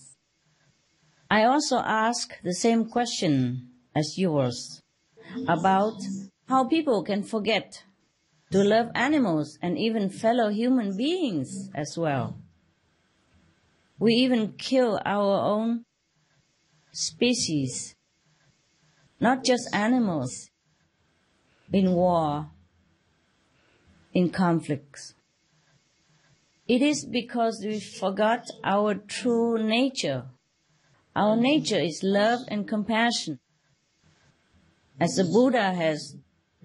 I also ask the same question as yours about how people can forget to love animals and even fellow human beings as well. We even kill our own species, not just animals, in war, in conflicts. It is because we forgot our true nature. Our nature is love and compassion, as the Buddha has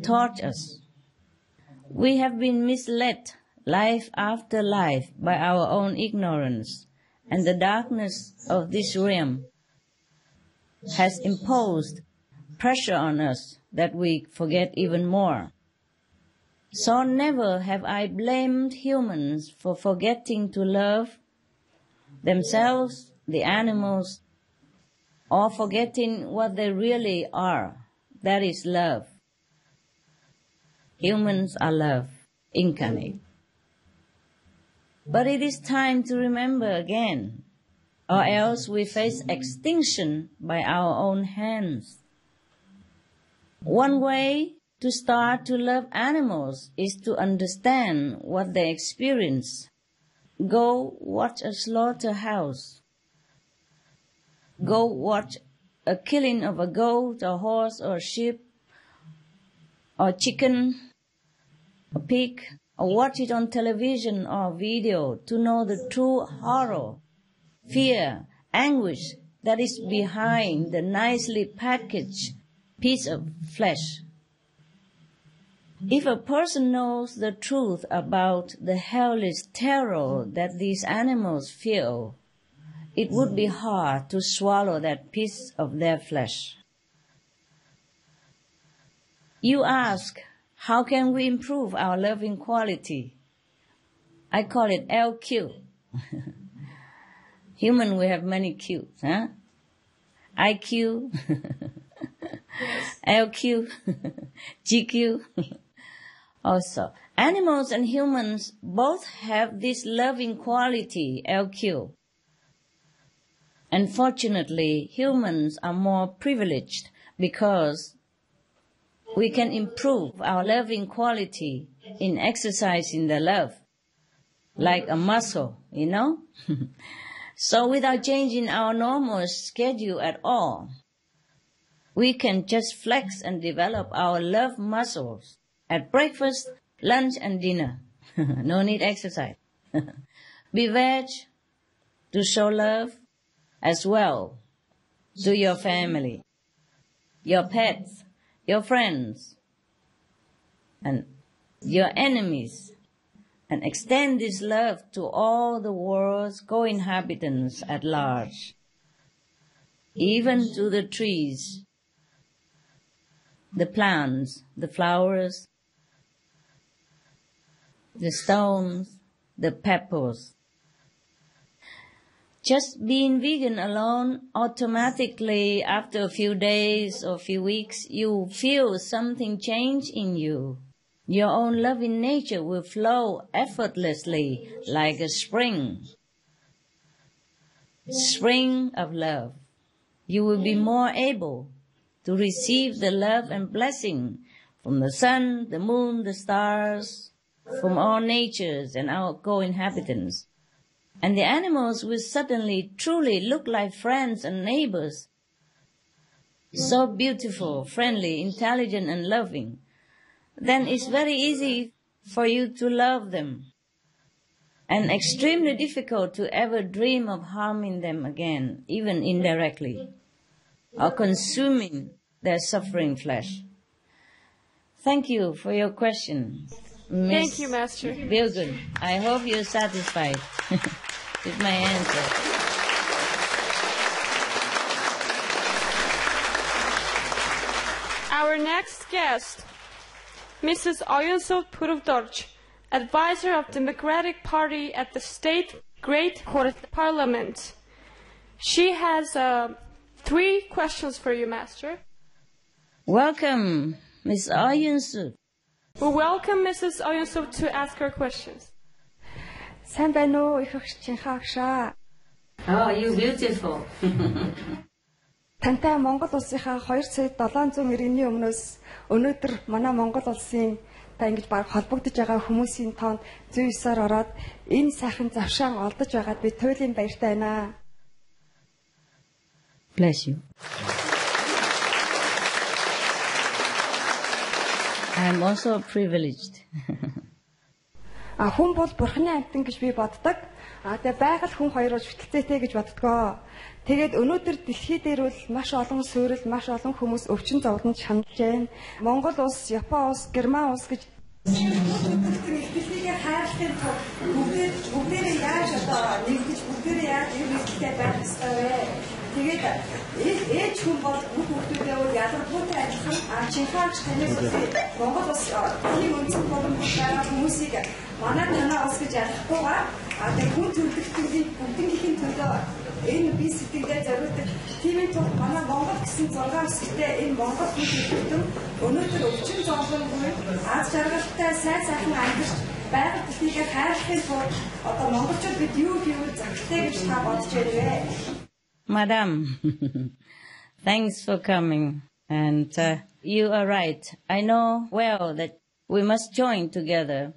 taught us. We have been misled life after life by our own ignorance, and the darkness of this realm has imposed pressure on us that we forget even more. So never have I blamed humans for forgetting to love themselves, the animals, or forgetting what they really are. That is love. Humans are love incarnate. But it is time to remember again, or else we face extinction by our own hands. One way to start to love animals is to understand what they experience. Go watch a slaughterhouse. Go watch a killing of a goat, a horse, or sheep, or chicken, a pig, or watch it on television or video to know the true horror, fear, anguish that is behind the nicely packaged piece of flesh. If a person knows the truth about the hellish terror that these animals feel, it would be hard to swallow that piece of their flesh. You ask, how can we improve our loving quality? I call it LQ. Human, we have many Qs, huh? IQ, LQ, GQ. Also, animals and humans both have this loving quality, LQ. Unfortunately, humans are more privileged because we can improve our loving quality in exercising the love, like a muscle, you know? So without changing our normal schedule at all, we can just flex and develop our love muscles at breakfast, lunch, and dinner. No need exercise. Be veg to show love as well to your family, your pets, your friends, and your enemies, and extend this love to all the world's co-inhabitants at large, even to the trees, the plants, the flowers, the stones, the pebbles. Just being vegan alone, automatically after a few days or a few weeks, you feel something change in you. Your own loving nature will flow effortlessly like a spring. Spring of love. You will be more able to receive the love and blessing from the sun, the moon, the stars, from all natures and our co-inhabitants. And the animals will suddenly truly look like friends and neighbors. So beautiful, friendly, intelligent, and loving. Then it's very easy for you to love them. And extremely difficult to ever dream of harming them again, even indirectly, or consuming their suffering flesh. Thank you for your question, Miss Thank you, Master. Bilgun. I hope you're satisfied with my answer. Our next guest, Mrs. Oyunsu Puruvdorj, advisor of Democratic Party at the State Great Parliament. She has 3 questions for you, Master. Welcome, Ms. Oyunsu. We welcome Mrs. Oyunsu to ask her questions. Сайн байна уу, их эгч Чинхай-950. Oh, you beautiful. Тантай Монгол улсынхаа 2,700,000 иргэний өмнөөс өнөөдөр манай Монгол улсын та ингэж баг холбогдож байгаа хүмүүсийн тоонд 109-аар ороод энэ сайхан завшаан олдож байгаад би туйлын баяртай байна. Bless you. I'm also privileged. Хүн бол бурхны амьтан гэж би боддог. Тэгээ байгаль хүн хоёроос хөтөлцөөтэй гэж боддгоо. Тэгээд өнөөдөр дэлхий дээр бол маш олон суурил, маш олон хүмүүс өвчин зовлонд шаналж байна. Монгол улс, Япон улс, Герман улс гэж дэлхийгээ хайрлахын тулд бүгдээрээ яаж одоо нэгдэж бүгдээрээ яаж нэгдэлтэй байх ёстой вэ? Тэгээд ээж хүн бол хүүхдүүдээ бол ялгарлуутай адилхан Чинхай-950 таныг Монгол улс тийм өнцөг боломжтой хүмүүсийг манай танаа улс гэж ялгахгүйгээр тэгээд хүн төрөлхтөний бүгднийхээ төлөө энэ би сэтгэлдээ зориулдаг тиймээ тул манай Монгол гэсэн 6 өсөлттэй энэ Монгол хүн өнөөдөр өвчин зовлонгүй аз жаргалтай сайн сайхан амьдарч байгаль дэлхийгээ хайрлахын тулд одоо монголчууд бид юу хийвэл зөвхөн гэж та бодож байна вэ? Madam, thanks for coming. And you are right. I know well that we must join together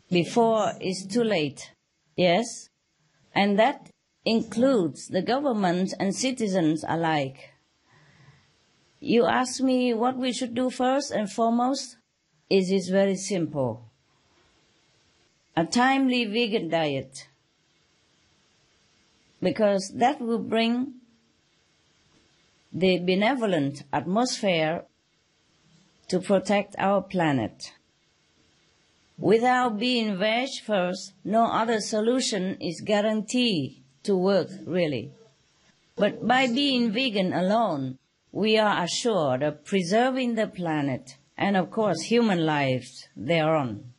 before it's too late. Yes, and that includes the government and citizens alike. You ask me what we should do first and foremost. It is very simple. A timely vegan diet. Because that will bring the benevolent atmosphere to protect our planet. Without being veg first, no other solution is guaranteed to work, really. But by being vegan alone, we are assured of preserving the planet and, of course, human lives thereon.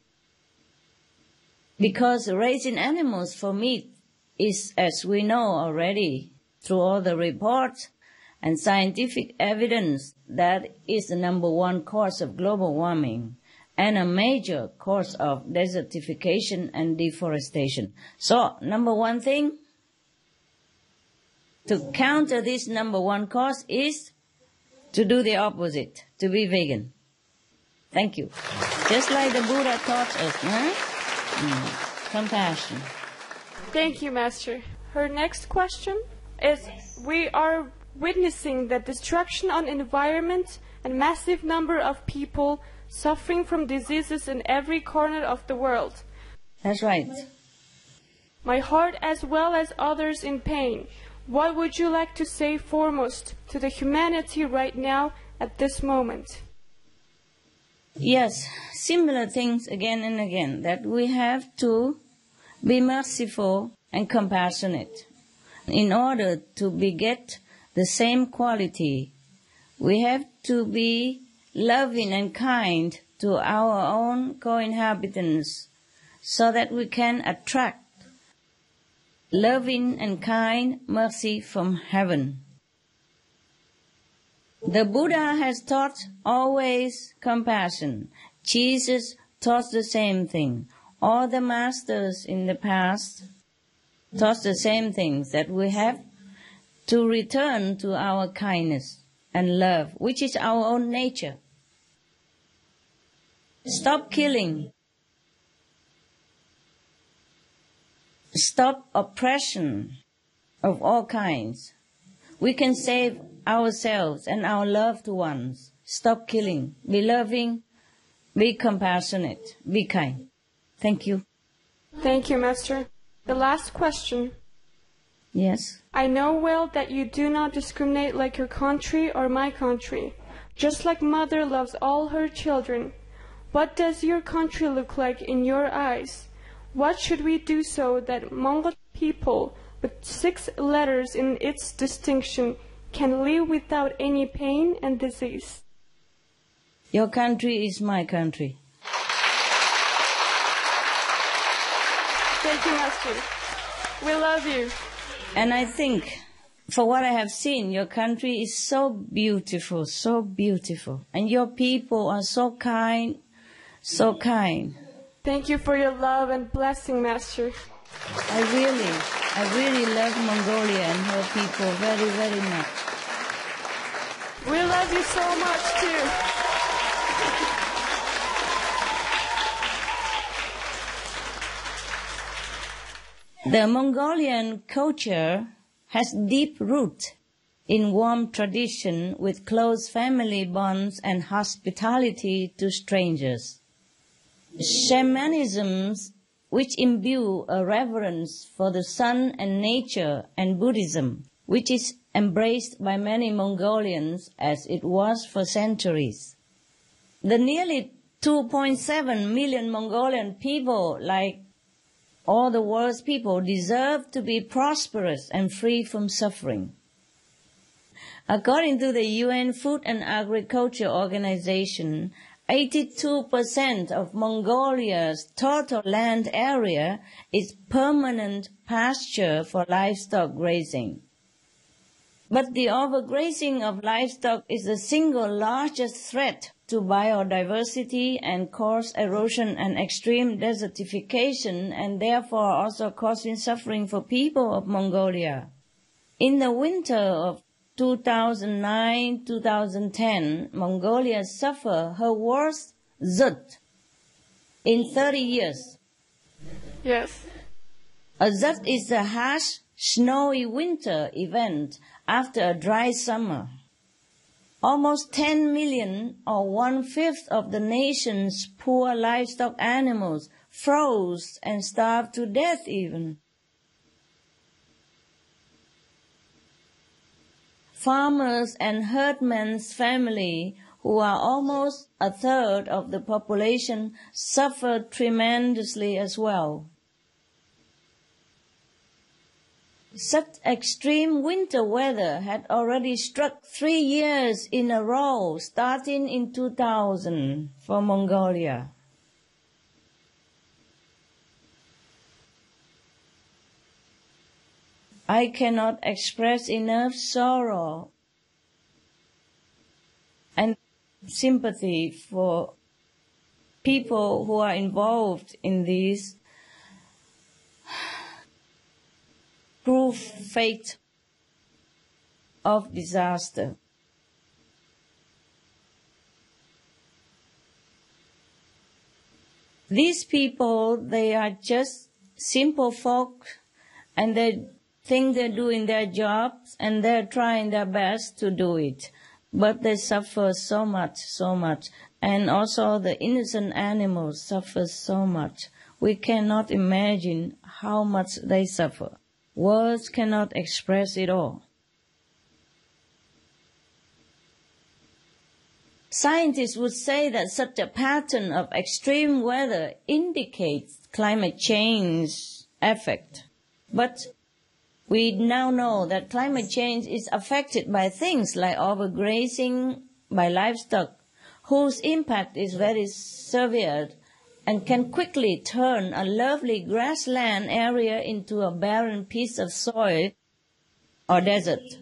Because raising animals for meat is, as we know already, through all the reports and scientific evidence, that is the number one cause of global warming and a major cause of desertification and deforestation. So, number one thing to counter this number one cause is to do the opposite, to be vegan. Thank you. Just like the Buddha taught us, huh? Compassion. Thank you, Master. Her next question is, we are witnessing the destruction on environment and massive number of people suffering from diseases in every corner of the world. That's right. My heart as well as others in pain. What would you like to say foremost to the humanity right now at this moment? Yes, similar things again and again, that we have to be merciful and compassionate. In order to beget the same quality, we have to be loving and kind to our own co-inhabitants so that we can attract loving and kind mercy from heaven. The Buddha has taught always compassion. Jesus taught the same thing. All the masters in the past taught the same things, that we have to return to our kindness and love, which is our own nature. Stop killing. Stop oppression of all kinds. We can save ourselves and our loved ones. Stop killing. Be loving. Be compassionate. Be kind. Thank you. Thank you, Master. The last question. Yes. I know well that you do not discriminate like your country or my country. Just like mother loves all her children. What does your country look like in your eyes? What should we do so that Mongol people, with 6 letters in its distinction, can live without any pain and disease? Your country is my country. Thank you, Master. We love you. And I think, for what I have seen, your country is so beautiful, so beautiful. And your people are so kind, so kind. Thank you for your love and blessing, Master. I really love Mongolia and her people very, very much. We love you so much, too. The Mongolian culture has deep root in warm tradition with close family bonds and hospitality to strangers. Shamanisms, which imbue a reverence for the sun and nature, and Buddhism, which is embraced by many Mongolians as it was for centuries. The nearly 2.7 million Mongolian people, like all the world's people, deserve to be prosperous and free from suffering. According to the UN Food and Agriculture Organization, 82% of Mongolia's total land area is permanent pasture for livestock grazing. But the overgrazing of livestock is the single largest threat to biodiversity and cause erosion and extreme desertification, and therefore also causing suffering for people of Mongolia. In the winter of 2009-2010, Mongolia suffered her worst zut in 30 years. Yes. A zut is a harsh, snowy winter event after a dry summer. Almost 10 million, or 1/5 of the nation's poor livestock animals, froze and starved to death even. Farmers and herdmen's family, who are almost 1/3 of the population, suffered tremendously as well. Such extreme winter weather had already struck 3 years in a row, starting in 2000 for Mongolia. I cannot express enough sorrow and sympathy for people who are involved in this cruel fate of disaster. These people, they are just simple folk, and they think they're doing their jobs, and they're trying their best to do it. But they suffer so much, so much. And also the innocent animals suffer so much. We cannot imagine how much they suffer. Words cannot express it all. Scientists would say that such a pattern of extreme weather indicates climate change effect. But we now know that climate change is affected by things like overgrazing by livestock, whose impact is very severe and can quickly turn a lovely grassland area into a barren piece of soil or desert.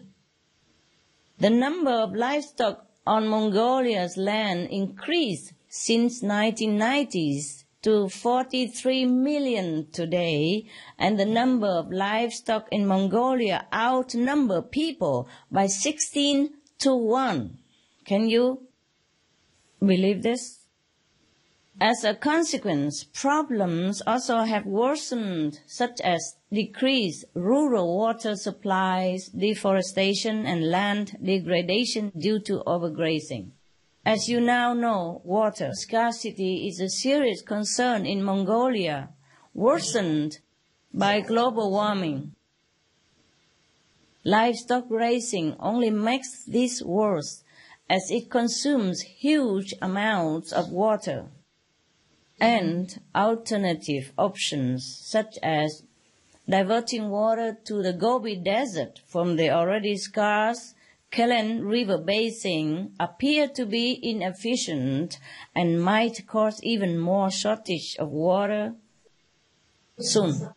The number of livestock on Mongolia's land increased since 1990s to 43 million today, and the number of livestock in Mongolia outnumber people by 16-1. Can you believe this? As a consequence, problems also have worsened, such as decreased rural water supplies, deforestation, and land degradation due to overgrazing. As you now know, water scarcity is a serious concern in Mongolia, worsened by global warming. Livestock raising only makes this worse, as it consumes huge amounts of water. And alternative options, such as diverting water to the Gobi Desert from the already scarce Kelen River basin, appear to be inefficient and might cause even more shortage of water soon.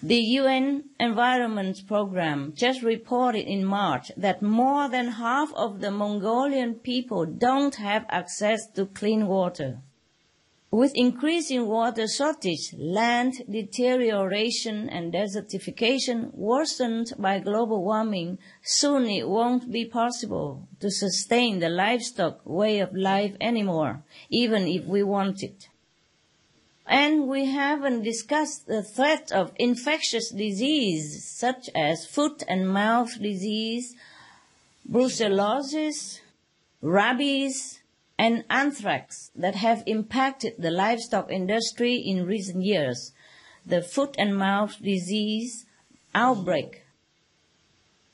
The UN Environment Programme just reported in March that more than half of the Mongolian people don't have access to clean water. With increasing water shortage, land deterioration and desertification worsened by global warming, soon it won't be possible to sustain the livestock way of life anymore, even if we want it. And we haven't discussed the threat of infectious disease such as foot and mouth disease, brucellosis, rabies, and anthrax that have impacted the livestock industry in recent years. The foot and mouth disease outbreak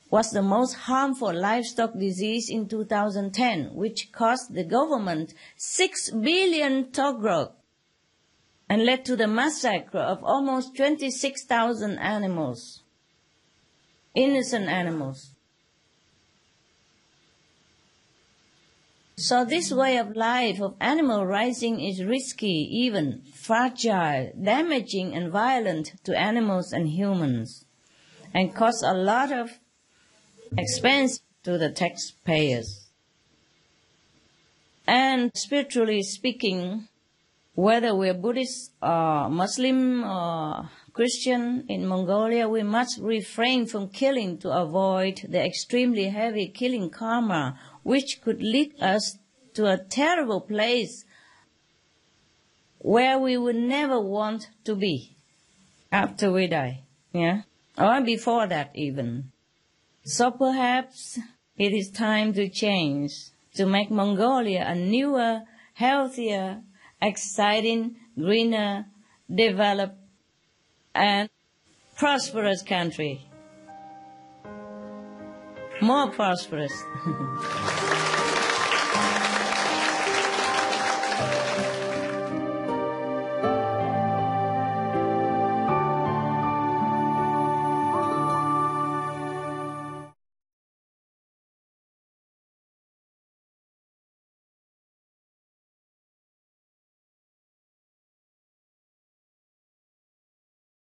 was the most harmful livestock disease in 2010, which cost the government 6 billion togrok and led to the massacre of almost 26,000 animals, innocent animals. So this way of life of animal raising is risky, even fragile, damaging and violent to animals and humans, and costs a lot of expense to the taxpayers. And spiritually speaking, whether we're Buddhist or Muslim or Christian in Mongolia, we must refrain from killing to avoid the extremely heavy killing karma, which could lead us to a terrible place where we would never want to be after we die, or before that even. So perhaps it is time to change, to make Mongolia a newer, healthier, exciting, greener, developed, and prosperous country. More prosperous.